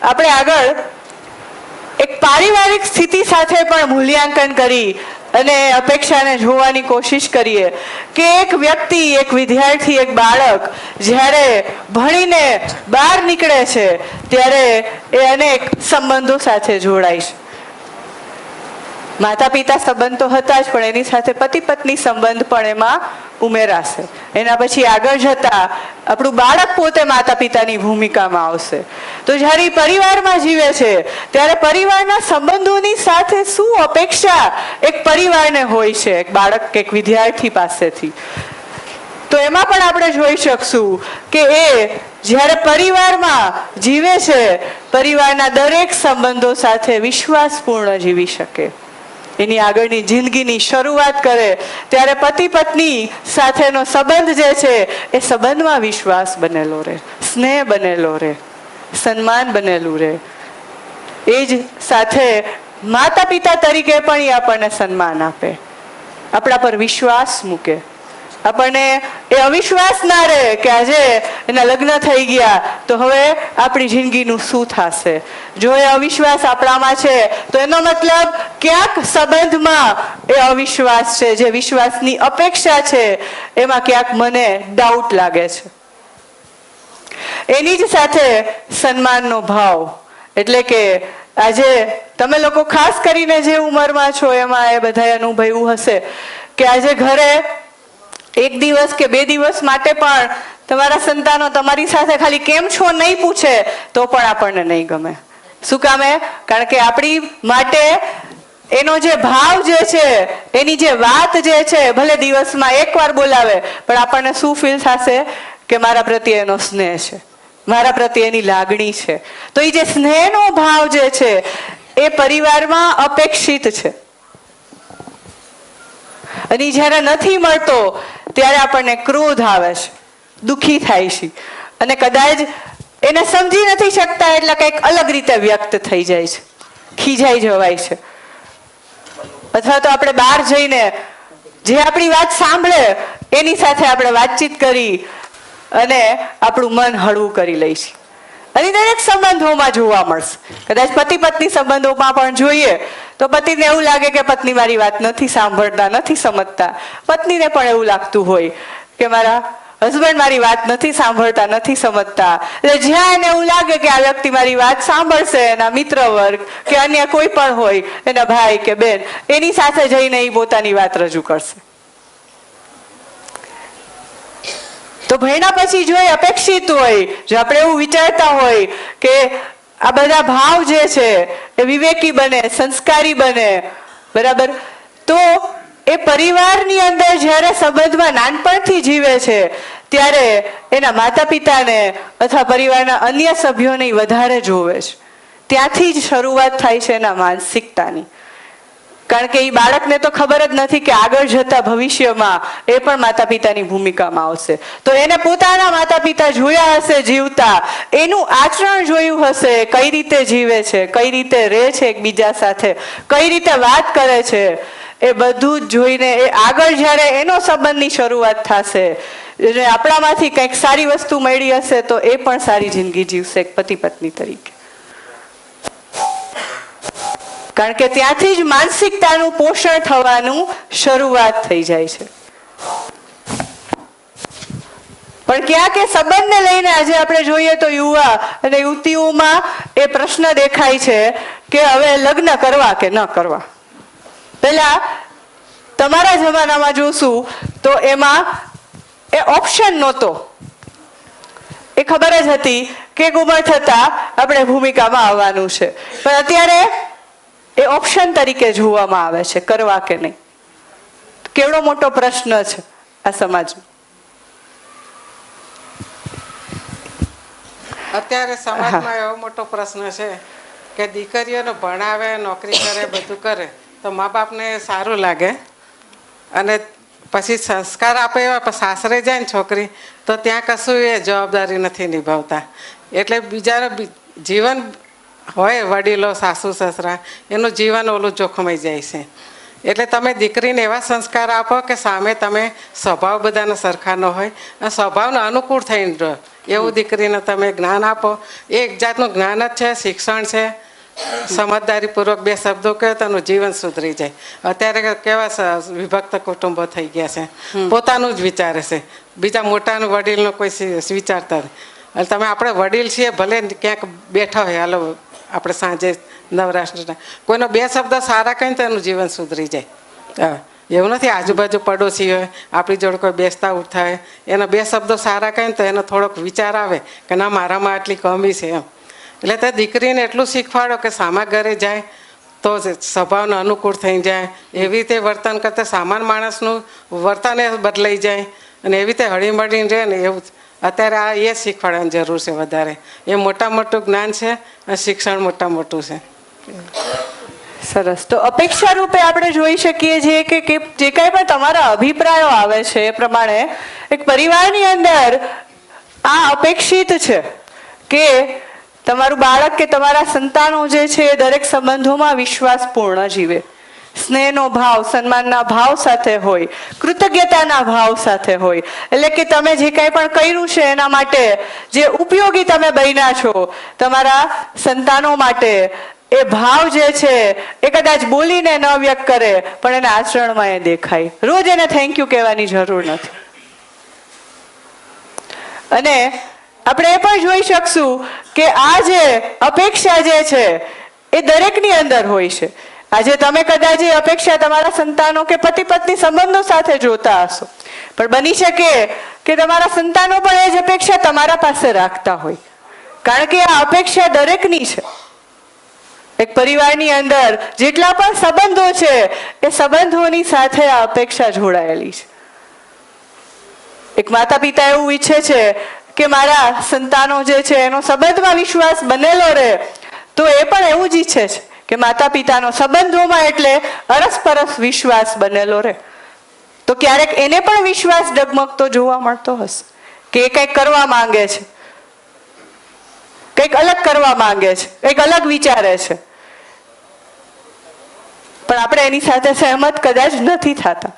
આપણે આગળ એક પારિવારિક સ્થિતિ સાથે પણ મૂલ્યાંકન કરી અને અપેક્ષાને જોવાની કોશિશ કરીએ કે એક વ્યક્તિ, એક વિદ્યાર્થી, એક બાળક જ્યારે ભણીને બહાર નીકળે છે ત્યારે એ અનેક સંબંધો સાથે જોડાય છે. માતા પિતા સંબંધ તો હતા જ, પણ એની સાથે પતિ પત્ની સંબંધ પણ એમાં ઉમેરાશે. એના પછી આગળ જતા આપણું બાળક પોતે માતા પિતાની ભૂમિકામાં આવશે. તો જ્યારે પરિવારમાં જીવે છે ત્યારે પરિવારના સંબંધોની સાથે શું અપેક્ષા એક પરિવારને હોય છે, એક બાળક, એક વિદ્યાર્થી પાસેથી, તો એમાં પણ આપણે જોઈ શકશું કે એ જ્યારે પરિવારમાં જીવે છે, પરિવારના દરેક સંબંધો સાથે વિશ્વાસપૂર્ણ જીવી શકે. એની આગળની જિંદગીની શરૂઆત કરે ત્યારે પતિ પત્ની સાથેનો સંબંધ જે છે એ સંબંધમાં વિશ્વાસ બનેલો રહે, સ્નેહ બનેલો રહે, સન્માન બનેલું રહે. એ જ સાથે માતા પિતા તરીકે પણ એ આપણને સન્માન આપે, આપણા પર વિશ્વાસ મૂકે. આપણને એ અવિશ્વાસ ના રહે કે આજે એના લગ્ન થઈ ગયા તો હવે આપણી જિંદગીનું શું થશે. જો એ અવિશ્વાસ આપણામાં છે તો એનો મતલબ ક્યાંક સંબંધમાં એ અવિશ્વાસ છે, જે વિશ્વાસની અપેક્ષા છે એમાં ક્યાંક મને ડાઉટ લાગે છે. એની જ સાથે સન્માનનો ભાવ, એટલે કે આજે તમે લોકો ખાસ કરીને જે ઉંમરમાં છો એમાં એ બધાએ અનુભવ્યું હશે કે આજે ઘરે એક દિવસ કે 2 દિવસ માટે પણ તમારા સંતાનો તમારી સાથે ખાલી કેમ છો નહીં પૂછે તો પણ આપણને નહીં ગમે. શું કામે? કારણ કે આપણી માટે એનો જે ભાવ જે છે, એની જે વાત જે છે, ભલે દિવસમાં એકવાર બોલાવે પણ આપણને શું ફીલ થશે કે મારા પ્રત્યે એનો સ્નેહ છે, મારા પ્રત્યે એની લાગણી છે. તો એ જે સ્નેહનો ભાવ જે છે એ પરિવારમાં અપેક્ષિત છે. અને જ્યારે નથી મળતો ત્યારે આપણને ક્રોધ આવે છે, દુઃખી થાય છે, અને કદાચ એને સમજી નથી શકતા એટલે કંઈક અલગ રીતે વ્યક્ત થઈ જાય છે, ખીજાઈ જવાય છે. અથવા તો આપણે બહાર જઈને જે આપણી વાત સાંભળે એની સાથે આપણે વાતચીત કરી અને આપણું મન હળવું કરી લઈશું. અને દરેક સંબંધોમાં જોવા મળશે. કદાચ પતિ પત્ની સંબંધોમાં પણ જોઈએ તો પતિને એવું લાગે કે પત્ની મારી વાત નથી સાંભળતા, નથી સમજતા. પત્નીને પણ એવું લાગતું હોય કે મારા હસબન્ડ મારી વાત નથી સાંભળતા, નથી સમજતા. એટલે જ્યાં એને એવું લાગે કે આ વ્યક્તિ મારી વાત સાંભળશે, એના મિત્ર વર્ગ કે અન્ય કોઈ પણ હોય, એના ભાઈ કે બેન, એની સાથે જઈને એ પોતાની વાત રજૂ કરશે. તો ભણ્યા પછી જો એ અપેક્ષિત હોય, જો આપણે એવું વિચારતા હોય કે આ બધા ભાવ જે છે એ વિવેકી બને, સંસ્કારી બને, બરાબર, તો એ પરિવારની અંદર જ્યારે સંબંધમાં નાનપણથી જીવે છે ત્યારે એના માતા પિતાને અથવા પરિવારના અન્ય સભ્યોને વધારે જોવે છે. ત્યાંથી જ શરૂઆત થાય છે એના માનસિકતાની. કારણ કે એ બાળકને તો ખબર જ નથી કે આગળ જતા ભવિષ્યમાં એ પણ માતા પિતાની ભૂમિકામાં આવશે. તો એને પોતાના માતા પિતા જોયા હશે જીવતા, એનું આચરણ જોયું હશે, કઈ રીતે જીવે છે, કઈ રીતે રહે છે એકબીજા સાથે, કઈ રીતે વાત કરે છે, એ બધું જ જોઈને એ આગળ જ્યારે એનો સંબંધની શરૂઆત થશે, આપણામાંથી કંઈક સારી વસ્તુ મળી હશે તો એ પણ સારી જિંદગી જીવશે પતિ પત્ની તરીકે. કારણ કે ત્યાંથી જ માનસિકતાનું પોષણ થવાનું શરૂઆત થઈ જાય છે. પણ ક્યાંક એ સંબંધને લઈને આજે આપણે જોઈએ તો યુવા અને યુવતીઓમાં એ પ્રશ્ન દેખાય છે કે હવે લગ્ન કરવા કે ન કરવા. પહેલા તમારા જમાનામાં જોશું તો એમાં એ ઓપ્શન નહોતો. એ ખબર જ હતી કે એક ઉંમર થતા આપણે ભૂમિકામાં આવવાનું છે. પણ અત્યારે એ ઓપ્શન તરીકે જોવામાં આવે છે, કરવા કે નહીં. કેવડો મોટો પ્રશ્ન છે આ સમાજમાં.
અત્યારે સમાજમાં એવો મોટો પ્રશ્ન છે કે દીકરીઓને ભણાવે, નોકરી કરે, બધું કરે તો મા બાપને સારું લાગે, અને પછી સંસ્કાર આપે એવા પણ સાસરે જાય ને છોકરી તો ત્યાં કશું એ જવાબદારી નથી નિભાવતા. એટલે બીજાનું જીવન હોય, વડીલો, સાસુ સસરા, એનું જીવન ઓલું જોખમાઈ જાય છે. એટલે તમે દીકરીને એવા સંસ્કાર આપો કે સામે તમે સ્વભાવ બધાનો સરખા ન હોય અને સ્વભાવને અનુકૂળ થઈને રહો એવું દીકરીને તમે જ્ઞાન આપો. એ એક જાતનું જ્ઞાન જ છે, શિક્ષણ છે. સમજદારીપૂર્વક બે શબ્દો કહે તો એનું જીવન સુધરી જાય. અત્યારે કેવા વિભક્ત કુટુંબો થઈ ગયા છે, પોતાનું જ વિચારે છે, બીજા મોટાનું વડીલનું કોઈ વિચારતા નથી. એટલે તમે આપણે વડીલ છીએ, ભલે ક્યાંક બેઠા હોય, હાલો આપણે સાંજે નવરાત્રિના કોઈનો બે શબ્દ સારા કહીને તો એનું જીવન સુધરી જાય. એવું નથી આજુબાજુ પડોશી હોય, આપણી જોડે કોઈ બેસતા ઉઠતા હોય, એનો બે શબ્દો સારા કહીને તો એનો થોડોક વિચાર આવે કે ના મારામાં આટલી કમી છે એમ. એટલે તે દીકરીને એટલું શીખવાડો કે સામા ઘરે જાય તો સ્વભાવને અનુકૂળ થઈ જાય, એવી રીતે વર્તન કરતા સામાન્ય માણસનું વર્તન બદલાઈ જાય અને એવી રીતે હળીમળીને રહે ને એવું. અત્યારે આ એ શીખવાડવાની જરૂર છે વધારે. એ મોટા મોટું જ્ઞાન છે અને શિક્ષણ મોટા મોટું છે.
સરસ. તો અપેક્ષા રૂપે આપણે જોઈ શકીએ છીએ કે જે કાંઈ પણ તમારા અભિપ્રાયો આવે છે એ પ્રમાણે એક પરિવારની અંદર આ અપેક્ષિત છે કે તમારું બાળક કે તમારા સંતાનો જે છે એ દરેક સંબંધોમાં વિશ્વાસપૂર્ણ જીવે, સ્નેહનો ભાવ, સન્માનના ભાવ સાથે હોય, કૃતજ્ઞતાના ભાવ સાથે હોય. એટલે કે તમે જે કાંઈ પણ કર્યું છે એના માટે જે ઉપયોગી તમે બન્યા છો તમારા સંતાનો માટે, એ ભાવ જે છે એ કદાચ બોલીને ન વ્યક્ત કરે પણ એના આચરણમાં એ દેખાય. રોજ એને થેન્ક યુ કહેવાની જરૂર નથી. અને આપણે એ પણ જોઈ શકશું કે આ જે અપેક્ષા જે છે એ દરેકની અંદર હોય છે. આજે તમે કદાચ એ અપેક્ષા તમારા સંતાનો કે પતિ પત્ની સંબંધો સાથે જોતા હશો, પણ બની શકે કે તમારા સંતાનો પણ એ જ અપેક્ષા તમારા પાસે રાખતા હોય. કારણ કે આ અપેક્ષા દરેકની છે. એક પરિવારની અંદર જેટલા પણ સંબંધો છે એ સંબંધોની સાથે આ અપેક્ષા જોડાયેલી છે. એક માતા પિતા એવું ઈચ્છે છે કે મારા સંતાનો જે છે એનો સંબંધમાં વિશ્વાસ બનેલો રહે, તો એ પણ એવું જ ઈચ્છે છે કે માતા પિતાનો સંબંધોમાં એટલે અરસપરસ વિશ્વાસ બનેલો રહે. તો ક્યારેક એને પણ વિશ્વાસ ડગમગતો જોવા મળતો હશે કે એ કંઈક કરવા માંગે છે, કંઈક અલગ કરવા માંગે છે, કંઈક અલગ વિચારે છે, પણ આપણે એની સાથે સહેમત કદાચ નથી થતા.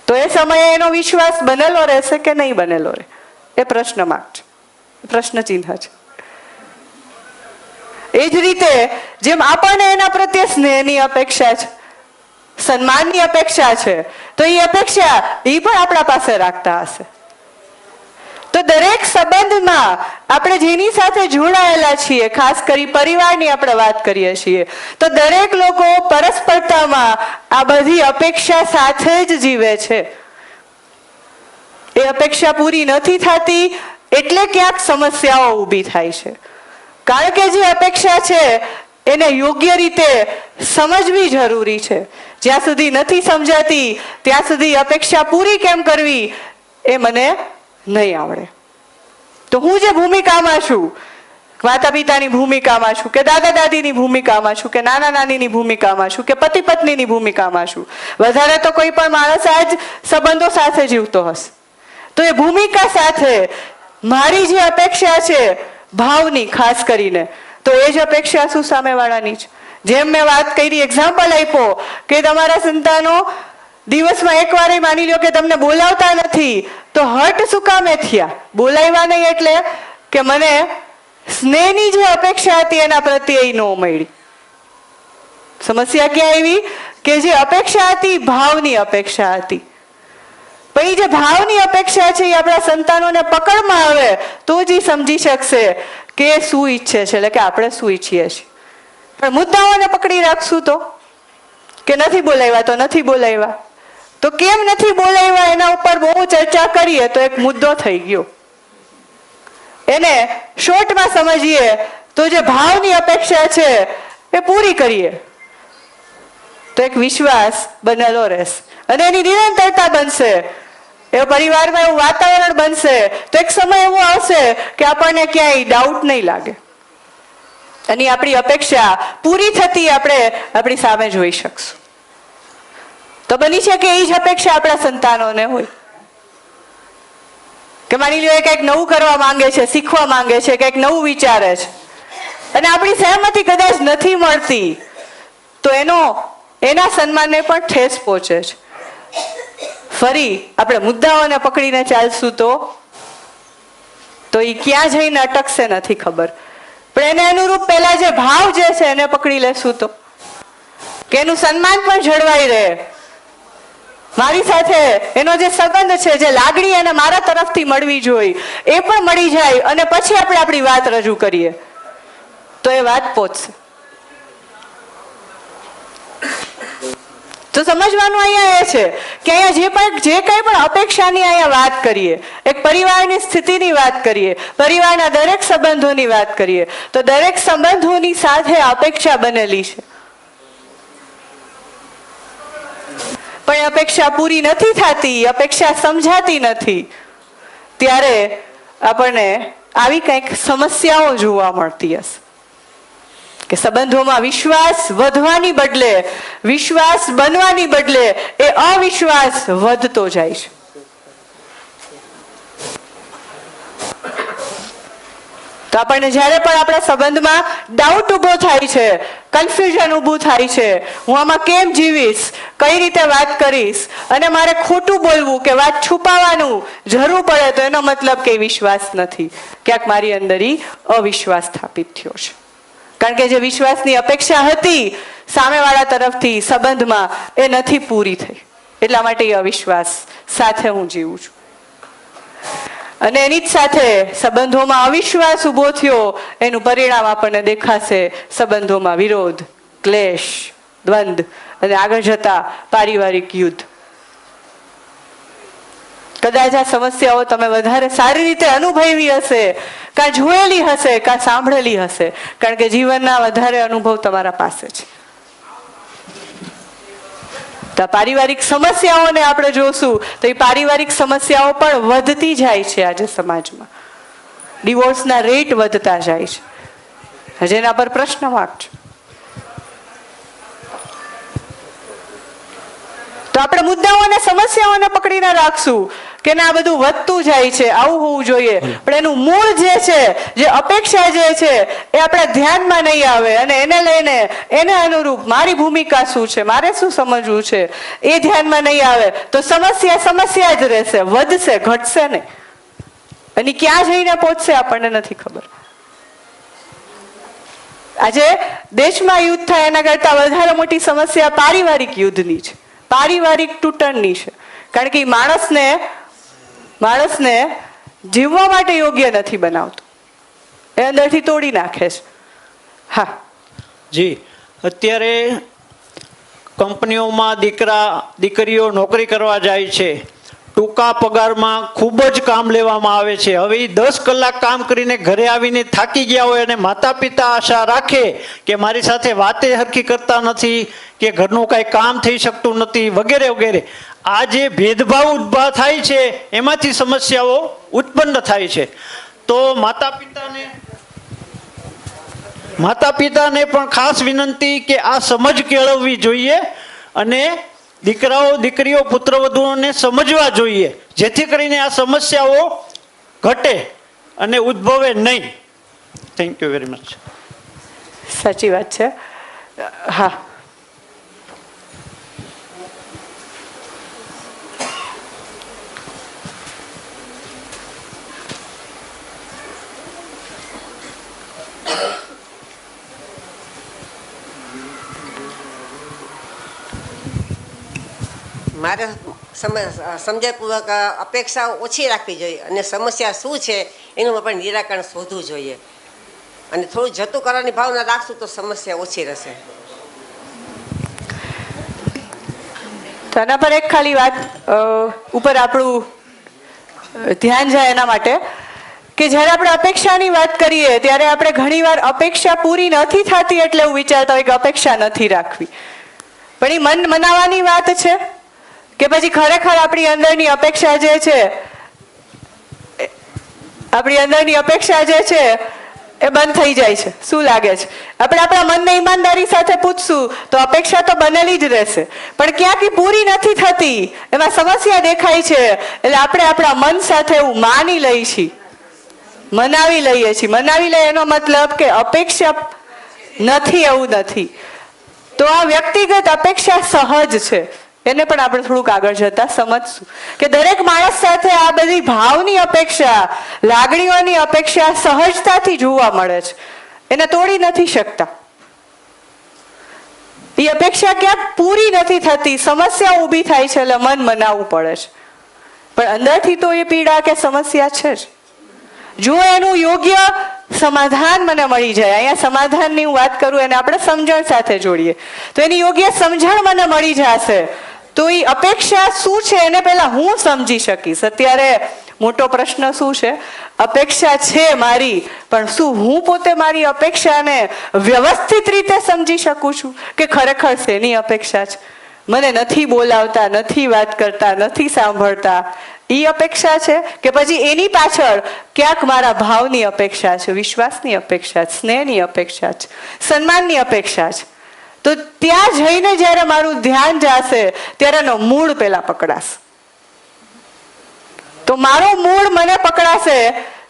તો એ સમયે એનો વિશ્વાસ બનેલો રહેશે કે નહીં બનેલો રહે, એ પ્રશ્ન માર્ક છે, પ્રશ્ન ચિહ્ન છે. એ જ રીતે જેમ આપણને એના પ્રત્યે સ્નેહની અપેક્ષા છે, સન્માનની અપેક્ષા છે, તો એ અપેક્ષા એ પણ આપણા પાસે રાખતા હશે. તો દરેક સંબંધમાં આપણે જેની સાથે જોડાયેલા છીએ, ખાસ કરી પરિવારની આપણે વાત કરીએ છીએ, તો દરેક લોકો પરસ્પરતામાં આ બધી અપેક્ષા સાથે જ જીવે છે. એ અપેક્ષા પૂરી નથી થતી એટલે ક્યાંક સમસ્યાઓ ઊભી થાય છે. કારણ કે જે અપેક્ષા છે એને યોગ્ય રીતે સમજવી જરૂરી છે. જ્યાં સુધી નથી સમજાતી ત્યાં સુધી અપેક્ષા પૂરી કેમ કરવી એ મને નહીં આવડે. તો હું જે ભૂમિકામાં છું, માતા પિતાની ભૂમિકામાં છું, કે દાદા દાદીની ભૂમિકામાં છું, કે નાના નાનીની ભૂમિકામાં છું, કે પતિ પત્નીની ભૂમિકામાં છું, વધારે તો કોઈ પણ માણસ આ જ સંબંધો સાથે જીવતો હશે. તો એ ભૂમિકા સાથે મારી જે અપેક્ષા છે ભાવની, ખાસ કરીને, તો એ જ અપેક્ષા શું સામેવાળાની છે. જેમ મેં વાત કરી, એક્ઝામ્પલ આપ્યો કે તમારા સંતાનો દિવસમાં એક વાર માની લો કે તમને બોલાવતા નથી, તો હટ શું કામે થયા? બોલાવ્યા નહીં એટલે કે મને સ્નેહની જે અપેક્ષા હતી એના પ્રત્યે ન મળી. સમસ્યા ક્યાં આવી? કે જે અપેક્ષા હતી ભાવની અપેક્ષા હતી. પણ એ જે ભાવની અપેક્ષા છે એ આપણા સંતાનોને પકડમાં આવે તો જ એ સમજી શકશે કે શું ઈચ્છે છે, એટલે કે આપણે શું ઈચ્છીએ છીએ. પણ મુદ્દાઓને પકડી રાખશું તો કે નથી બોલાવ્યા તો નથી બોલાવ્યા, તો કેમ નથી બોલાવ્યા એના ઉપર બહુ ચર્ચા કરીએ તો એક મુદ્દો થઈ ગયો. એને શોર્ટમાં સમજીએ તો જે ભાવની અપેક્ષા છે એ પૂરી કરીએ તો એક વિશ્વાસ બનેલો રહેશે અને એની નિરંતરતા બનશે. એ પરિવારમાં એવું વાતાવરણ બનશે તો એક સમય એવો આવશે કે આપણને ક્યાંય ડાઉટ નહીં લાગે અને આપણી અપેક્ષા પૂરી થતી આપણે આપણી સામે જોઈ શકશું. તો બની છે કે એ જ અપેક્ષા આપણા સંતાનોને હોય કે માની લો એ કંઈક નવું કરવા માંગે છે, શીખવા માંગે છે, કંઈક નવું વિચારે છે અને આપણી સહેમતી કદાચ નથી મળતી તો એના સન્માનને પણ ઠેસ પહોંચે છે. ફરી આપણે મુદ્દાઓને પકડીને ચાલશું તો એ ક્યાં જઈને અટકશે નથી ખબર, પણ એને અનુરૂપ પહેલા જે ભાવ જે છે એને પકડી લેશું તો કે એનું સન્માન પણ જળવાઈ રહે, મારી સાથે એનો જે સંબંધ છે, જે લાગણી એને મારા તરફથી મળવી જોઈએ એ પણ મળી જાય અને પછી આપણે આપણી વાત રજૂ કરીએ તો એ વાત પહોંચશે. તો સમજવાનું અહીંયા એ છે કે અહીંયા જે કંઈ પણ અપેક્ષાની અહીંયા વાત કરીએ, એક પરિવારની સ્થિતિની વાત કરીએ, પરિવારના દરેક સંબંધોની વાત કરીએ, તો દરેક સંબંધોની સાથે અપેક્ષા બનેલી છે. પણ અપેક્ષા પૂરી નથી થતી, અપેક્ષા સમજાતી નથી, ત્યારે આપણને આવી કંઈક સમસ્યાઓ જોવા મળતી હશે કે સંબંધોમાં વિશ્વાસ વધવાની બદલે, વિશ્વાસ બનવાની બદલે એ અવિશ્વાસ વધતો જાય છે. તો આપણને જ્યારે પણ આપણા સંબંધમાં ડાઉટ ઊભો થાય છે, કન્ફ્યુઝન ઊભું થાય છે, હું આમાં કેમ જીવીશ, કઈ રીતે વાત કરીશ અને મારે ખોટું બોલવું કે વાત છુપાવવાનું જરૂર પડે તો એનો મતલબ કે વિશ્વાસ નથી, ક્યાંક મારી અંદર અવિશ્વાસ સ્થાપિત થયો છે. કારણ કે જે વિશ્વાસની અપેક્ષા હતી સામેવાળા તરફથી સંબંધમાં એ નથી પૂરી થઈ, એટલા માટે એ અવિશ્વાસ સાથે હું જીવું છું. અને એની જ સાથે સંબંધોમાં અવિશ્વાસ ઊભો થયો એનું પરિણામ આપણને દેખાશે સંબંધોમાં વિરોધ, ક્લેશ, દ્વંદ અને આગળ જતા પારિવારિક યુદ્ધ. કદાચ આ સમસ્યાઓ તમે વધારે સારી રીતે અનુભવી હશે, કાં જોયેલી હશે, કાં સાંભળેલી હશે, કારણ કે જીવનના વધારે અનુભવ તમારા પાસે છે. તો પારિવારિક સમસ્યાઓને આપણે જોશું તો એ પારિવારિક સમસ્યાઓ પણ વધતી જાય છે આજે સમાજમાં. ડિવોર્સના રેટ વધતા જાય છે, જેના પર પ્રશ્ન માર્ક છે. તો આપણે મુદ્દાઓને સમસ્યાઓને પકડીને રાખશું કે ના બધું વધતું જાય છે, આવું હોવું જોઈએ, પણ એનું મૂળ જે છે, જે અપેક્ષા જે છે એ આપણા ધ્યાનમાં નહીં આવે અને એને લઈને એને અનુરૂપ મારી ભૂમિકા શું છે, મારે શું સમજવું છે, એ ધ્યાનમાં નહીં આવે તો સમસ્યા જ રહેશે, વધશે, ઘટશે નહીં. અને ક્યાં જઈને પહોંચશે આપણને નથી ખબર. આજે દેશમાં યુદ્ધ થાય એના કરતા વધારે મોટી સમસ્યા પારિવારિક યુદ્ધની છે, પારિવારિક તૂટણની છે. કારણ કે માણસને જીવવા માટે યોગ્ય નથી બનાવતું, એ અંદરથી તોડી નાખે છે. હા
જી, અત્યારે કંપનીઓમાં દીકરીઓ નોકરી કરવા જાય છે, ટૂંકા પગારમાં ખૂબ જ કામ લેવામાં આવે છે. હવે 10 કલાક કામ કરીને ઘરે આવીને થાકી ગયા હોય અને માતા પિતા આશા રાખે કે મારી સાથે વાતે હરખી કરતા નથી, કે ઘરનું કાંઈ કામ થઈ શકતું નથી, વગેરે વગેરે. આ જે ભેદભાવ ઉભા થાય છે એમાંથી સમસ્યાઓ ઉત્પન્ન થાય છે. તો માતા પિતાને પણ ખાસ વિનંતી કે આ સમજ કેળવવી જોઈએ અને દીકરીઓ પુત્રવધુઓને સમજવા જોઈએ, જેથી કરીને આ સમસ્યાઓ ઘટે અને ઉદ્ભવે નહીં. Thank you very much.
સાચી વાત છે. હા
મારે સમજણપૂર્વક અપેક્ષાઓ ઓછી રાખવી જોઈએ અને સમસ્યા શું છે એનું આપણે નિરાકરણ શોધવું જોઈએ. અને થોડું જતું કરવાની ભાવના રાખશું તો સમસ્યા ઓછી રહેશે.
તો આના પર એક ખાલી વાત ઉપર આપણું ધ્યાન જાય એના માટે કે જ્યારે આપણે અપેક્ષાની વાત કરીએ ત્યારે આપણે ઘણીવાર અપેક્ષા પૂરી નથી થતી એટલે એવું વિચારતા હોય કે અપેક્ષા નથી રાખવી. પણ એ મન મનાવવાની વાત છે કે પછી ખરેખર આપણી અંદરની અપેક્ષા જે છે, આપણી અંદરની અપેક્ષા જે છે એ બંધ થઈ જાય છે? શું લાગે છે? આપણે આપણા મનને ઈમાનદારી સાથે પૂછશું તો અપેક્ષા તો બનેલી જ રહેશે, પણ ક્યાંક પૂરી નથી થતી, એમાં સમસ્યા દેખાય છે, એટલે આપણે આપણા મન સાથે એવું માની લઈએ છીએ, મનાવી લઈએ છીએ. મનાવી લઈએ એનો મતલબ કે અપેક્ષા નથી એવું નથી. તો આ વ્યક્તિગત અપેક્ષા સહજ છે, એને પણ આપણે થોડુંક આગળ જતા સમજશું કે દરેક માણસ સાથે આ બધી ભાવની અપેક્ષા, લાગણીઓની અપેક્ષા સહજતાથી જોવા મળે છે, એને તોડી નથી શકતા. એ અપેક્ષા ક્યાંક પૂરી નથી થતી, સમસ્યા ઊભી થાય છે એટલે મન મનાવવું પડે છે, પણ અંદરથી તો એ પીડા કે સમસ્યા છે જ. જો એનું યોગ્ય સમાધાન મને મળી જાય, અહીંયા સમાધાનની હું વાત કરું એને આપણે સમજણ સાથે જોડીએ, તો એની યોગ્ય સમજણ મને મળી જશે તો એ અપેક્ષા શું છે એને પહેલા હું સમજી શકીશ. અત્યારે મોટો પ્રશ્ન શું છે? અપેક્ષા છે મારી, પણ શું હું પોતે મારી અપેક્ષાને વ્યવસ્થિત રીતે સમજી શકું છું કે ખરેખર શેની અપેક્ષા છે? મને નથી બોલાવતા, નથી વાત કરતા, નથી સાંભળતા, એ અપેક્ષા છે કે પછી એની પાછળ ક્યાંક મારા ભાવની અપેક્ષા છે, વિશ્વાસની અપેક્ષા છે, સ્નેહની અપેક્ષા છે, સન્માનની અપેક્ષા છે? તો ત્યાં જઈને જ્યારે મારું ધ્યાન જશે ત્યારે એનો મૂળ પેલા પકડાશે. તો મારો મૂળ મને પકડાશે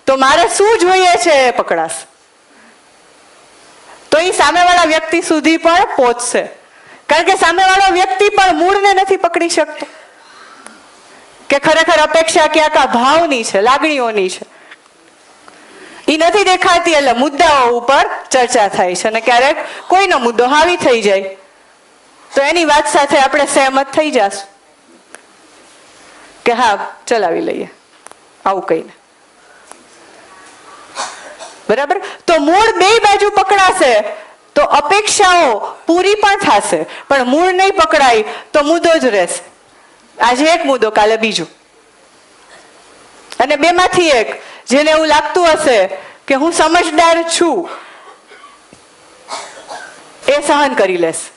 તો મારે શું જોઈએ છે એ પકડાશે, તો એ સામેવાળા વ્યક્તિ સુધી પણ પહોંચશે. કારણ કે સામેવાળો વ્યક્તિ પણ મૂળને નથી પકડી શકતો કે ખરેખર અપેક્ષા ક્યાંક આ ભાવની છે, લાગણીઓની છે, એ નથી દેખાતી. એટલે મુદ્દાઓ ઉપર ચર્ચા થાય છે અને ક્યારેક કોઈનો મુદ્દો હાવી થઈ જાય તો એની વાત સાથે આપણે સહેમત થઈ જશું કે હા ચલાવી લઈએ આવું કહીને, બરાબર? તો મૂળ બે બાજુ પકડાશે તો અપેક્ષાઓ પૂરી પણ થશે, પણ મૂળ નહીં પકડાય તો મુદ્દો જ રહેશે. આજે એક મુદ્દો, કાલે બીજો. અને બેમાંથી એક જેને એવું લાગતું હશે કે હું સમજદાર છું એ સહન કરી લેશે,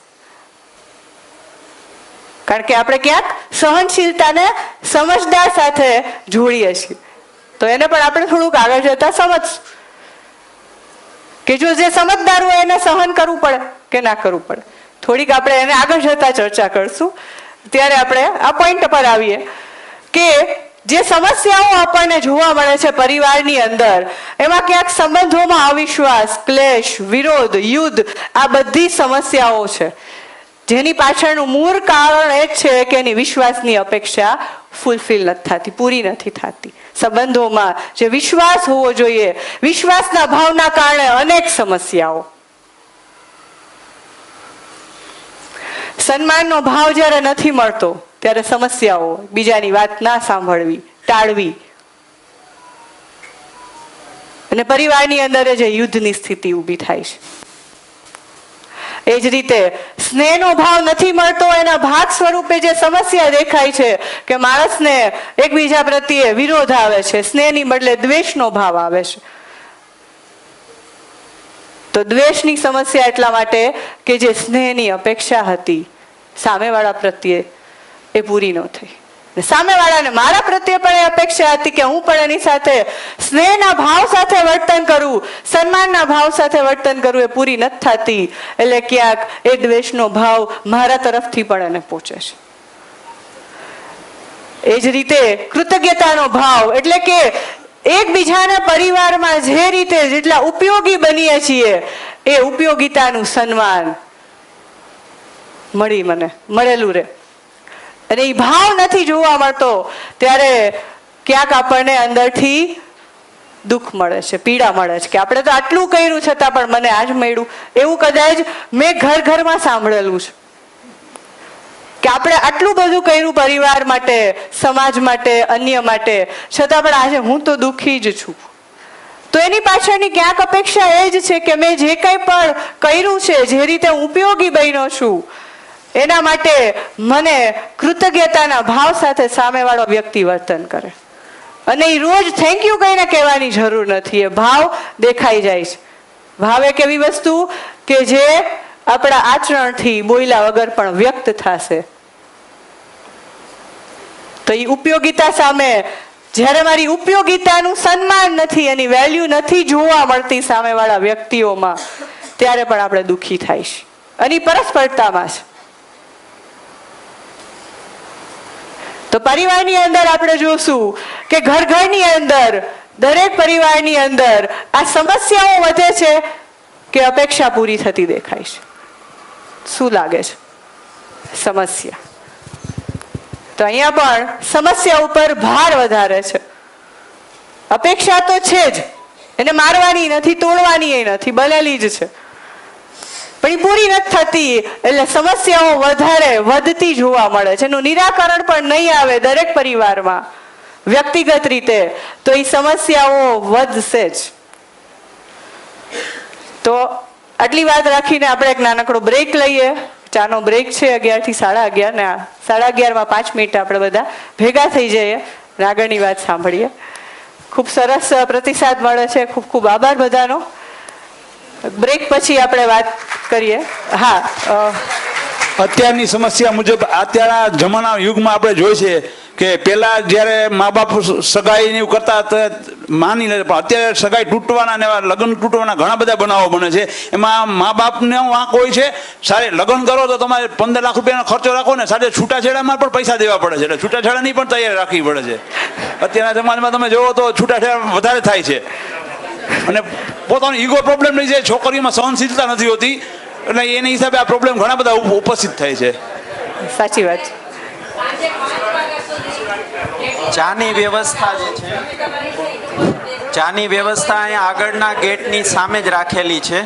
કારણ કે આપણે ક્યાંક સહનશીલતાને સમજદાર સાથે જોડીએ છીએ, તો એને પણ આપણે થોડુંક આગળ જતા સમજશું કે જો જે સમજદાર હોય એને સહન કરવું પડે કે ના કરવું પડે. થોડીક આપણે એને આગળ જતા ચર્ચા કરશું. ત્યારે આપણે આ પોઈન્ટ પર આવીએ કે જે સમસ્યાઓ આપણને જોવા મળે છે પરિવારની અંદર, એમાં ક્યાંક સંબંધોમાં અવિશ્વાસ, ક્લેશ, વિરોધ, યુદ્ધ, આ બધી સમસ્યાઓ છે જેની પાછળનું મૂળ કારણ એ જ છે કે એની વિશ્વાસની અપેક્ષા ફૂલફિલ નથી થતી, પૂરી નથી થતી. સંબંધોમાં જે વિશ્વાસ હોવો જોઈએ, વિશ્વાસના ભાવના કારણે અનેક સમસ્યાઓ. સન્માનનો ભાવ જ્યારે નથી મળતો ત્યારે સમસ્યાઓ, બીજાની વાત ના સાંભળવી, ટાળવી, અને પરિવારની અંદર જે યુદ્ધની સ્થિતિ ઊભી થાય છે. એ જ રીતે સ્નેહનો ભાવ નથી મળતો, એના ભાગ સ્વરૂપે જે સમસ્યા દેખાય છે કે માણસને એકબીજા પ્રત્યે વિરોધ આવે છે, સ્નેહની બદલે દ્વેષનો ભાવ આવે છે. તો દ્વેષની સમસ્યા એટલા માટે કે જે સ્નેહની અપેક્ષા હતી સામેવાળા પ્રત્યે એ પૂરી ન થઈ. સામેવાળાને મારા પ્રત્યે પણ એ અપેક્ષા હતી કે હું પણ એની સાથે સ્નેહના ભાવ સાથે વર્તન કરું, સન્માનના ભાવ સાથે વર્તન કરું, એ પૂરી નથી થતી. એટલે ક્યાંક એ દ્વેષનો ભાવ મારા તરફથી પણ એને પહોંચે છે. એ જ રીતે કૃતજ્ઞતાનો ભાવ, એટલે કે એકબીજાના પરિવારમાં જે રીતે જેટલા ઉપયોગી બનીએ છીએ એ ઉપયોગિતાનું સન્માન મળેલું રહે, અને એ ભાવ નથી જોવા મળતો ત્યારે ક્યાંક આપણને અંદરથી દુઃખ મળે છે, પીડા મળે છે કે આપણે તો આટલું કર્યું છતાં પણ મને આજ મળ્યું. એવું કદાચ મેં ઘરમાં સાંભળેલું છે કે આપણે આટલું બધું કર્યું પરિવાર માટે, સમાજ માટે, અન્ય માટે, છતાં પણ આજે હું તો દુઃખી જ છું. તો એની પાછળની ક્યાંક અપેક્ષા એ જ છે કે મેં જે કંઈ પણ કર્યું છે, જે રીતે હું ઉપયોગી બન્યો છું, એના માટે મને કૃતજ્ઞતાના ભાવ સાથે સામેવાળો વ્યક્તિ વર્તન કરે. અને એ રોજ થેન્ક યુ કહીને કહેવાની જરૂર નથી, એ ભાવ દેખાઈ જાય છે. ભાવ એક એવી વસ્તુ કે જે આપણા આચરણથી બોલ્યા વગર પણ વ્યક્ત થશે. તો એ ઉપયોગિતા સામે જ્યારે મારી ઉપયોગિતાનું સન્માન નથી, એની વેલ્યુ નથી જોવા મળતી સામેવાળા વ્યક્તિઓમાં, ત્યારે પણ આપણે દુઃખી થાય છે. અને પરસ્પરતામાં છે. તો પરિવારની અંદર આપણે જોશું કે ઘરની અંદર, દરેક પરિવારની અંદર આ સમસ્યાઓ વધે છે કે અપેક્ષા પૂરી થતી દેખાય છે. શું લાગે છે? સમસ્યા. તો અહીંયા પણ સમસ્યા ઉપર ભાર વધારે છે. અપેક્ષા તો છે જ, એને મારવાની નથી, તોડવાની નથી, બનેલી જ છે, પણ એ પૂરી નથી થતી. એટલે સમસ્યાઓ વધારે વધતી જોવા મળે છે. એનું નિરાકરણ પણ નહીં આવે દરેક પરિવારમાં વ્યક્તિગત રીતે, તો એ સમસ્યાઓ વધશે જ. તો આટલી વાત રાખીને આપણે એક નાનકડો બ્રેક લઈએ. ચાનો બ્રેક છે 11 થી 11:30, ને 11:30 5 મિનિટ આપણે બધા ભેગા થઈ જઈએ, આગળની વાત સાંભળીએ. ખૂબ સરસ પ્રતિસાદ મળે છે, ખૂબ ખૂબ આભાર બધાનો. બ્રેક પછી આપણે વાત કરીએ. હા,
અત્યારની સમસ્યા મુજબ અત્યારના જમાના યુગમાં આપણે જોઈએ છે કે પહેલા જ્યારે મા બાપ સગાઈ ને એવું કરતા હતા માની લે, પણ અત્યારે સગાઈ તૂટવાના ને લગ્ન તૂટવાના ઘણા બધા બનાવો બને છે. એમાં મા બાપને વાંક હોય છે. સારે લગ્ન કરો તો તમારે 15 લાખ રૂપિયાનો ખર્ચો રાખો ને સાથે છૂટાછેડામાં પણ પૈસા દેવા પડે છે. એટલે છૂટાછેડાની પણ તૈયારી રાખવી પડે છે. અત્યારના જમાનામાં તમે જોવો તો છૂટાછેડા વધારે થાય છે, અને પોતાનો ઈગો પ્રોબ્લેમ લઈ જાય. છોકરીઓમાં સહનશીલતા નથી હોતી, એટલે એની હિસાબે આ પ્રોબ્લેમ ઘણા બધા ઉપસ્થિત થાય છે.
સાચી વાત.
ચાની વ્યવસ્થા જે છે, ચાની વ્યવસ્થા અહીંયા આગળના ગેટની સામે જ રાખેલી છે.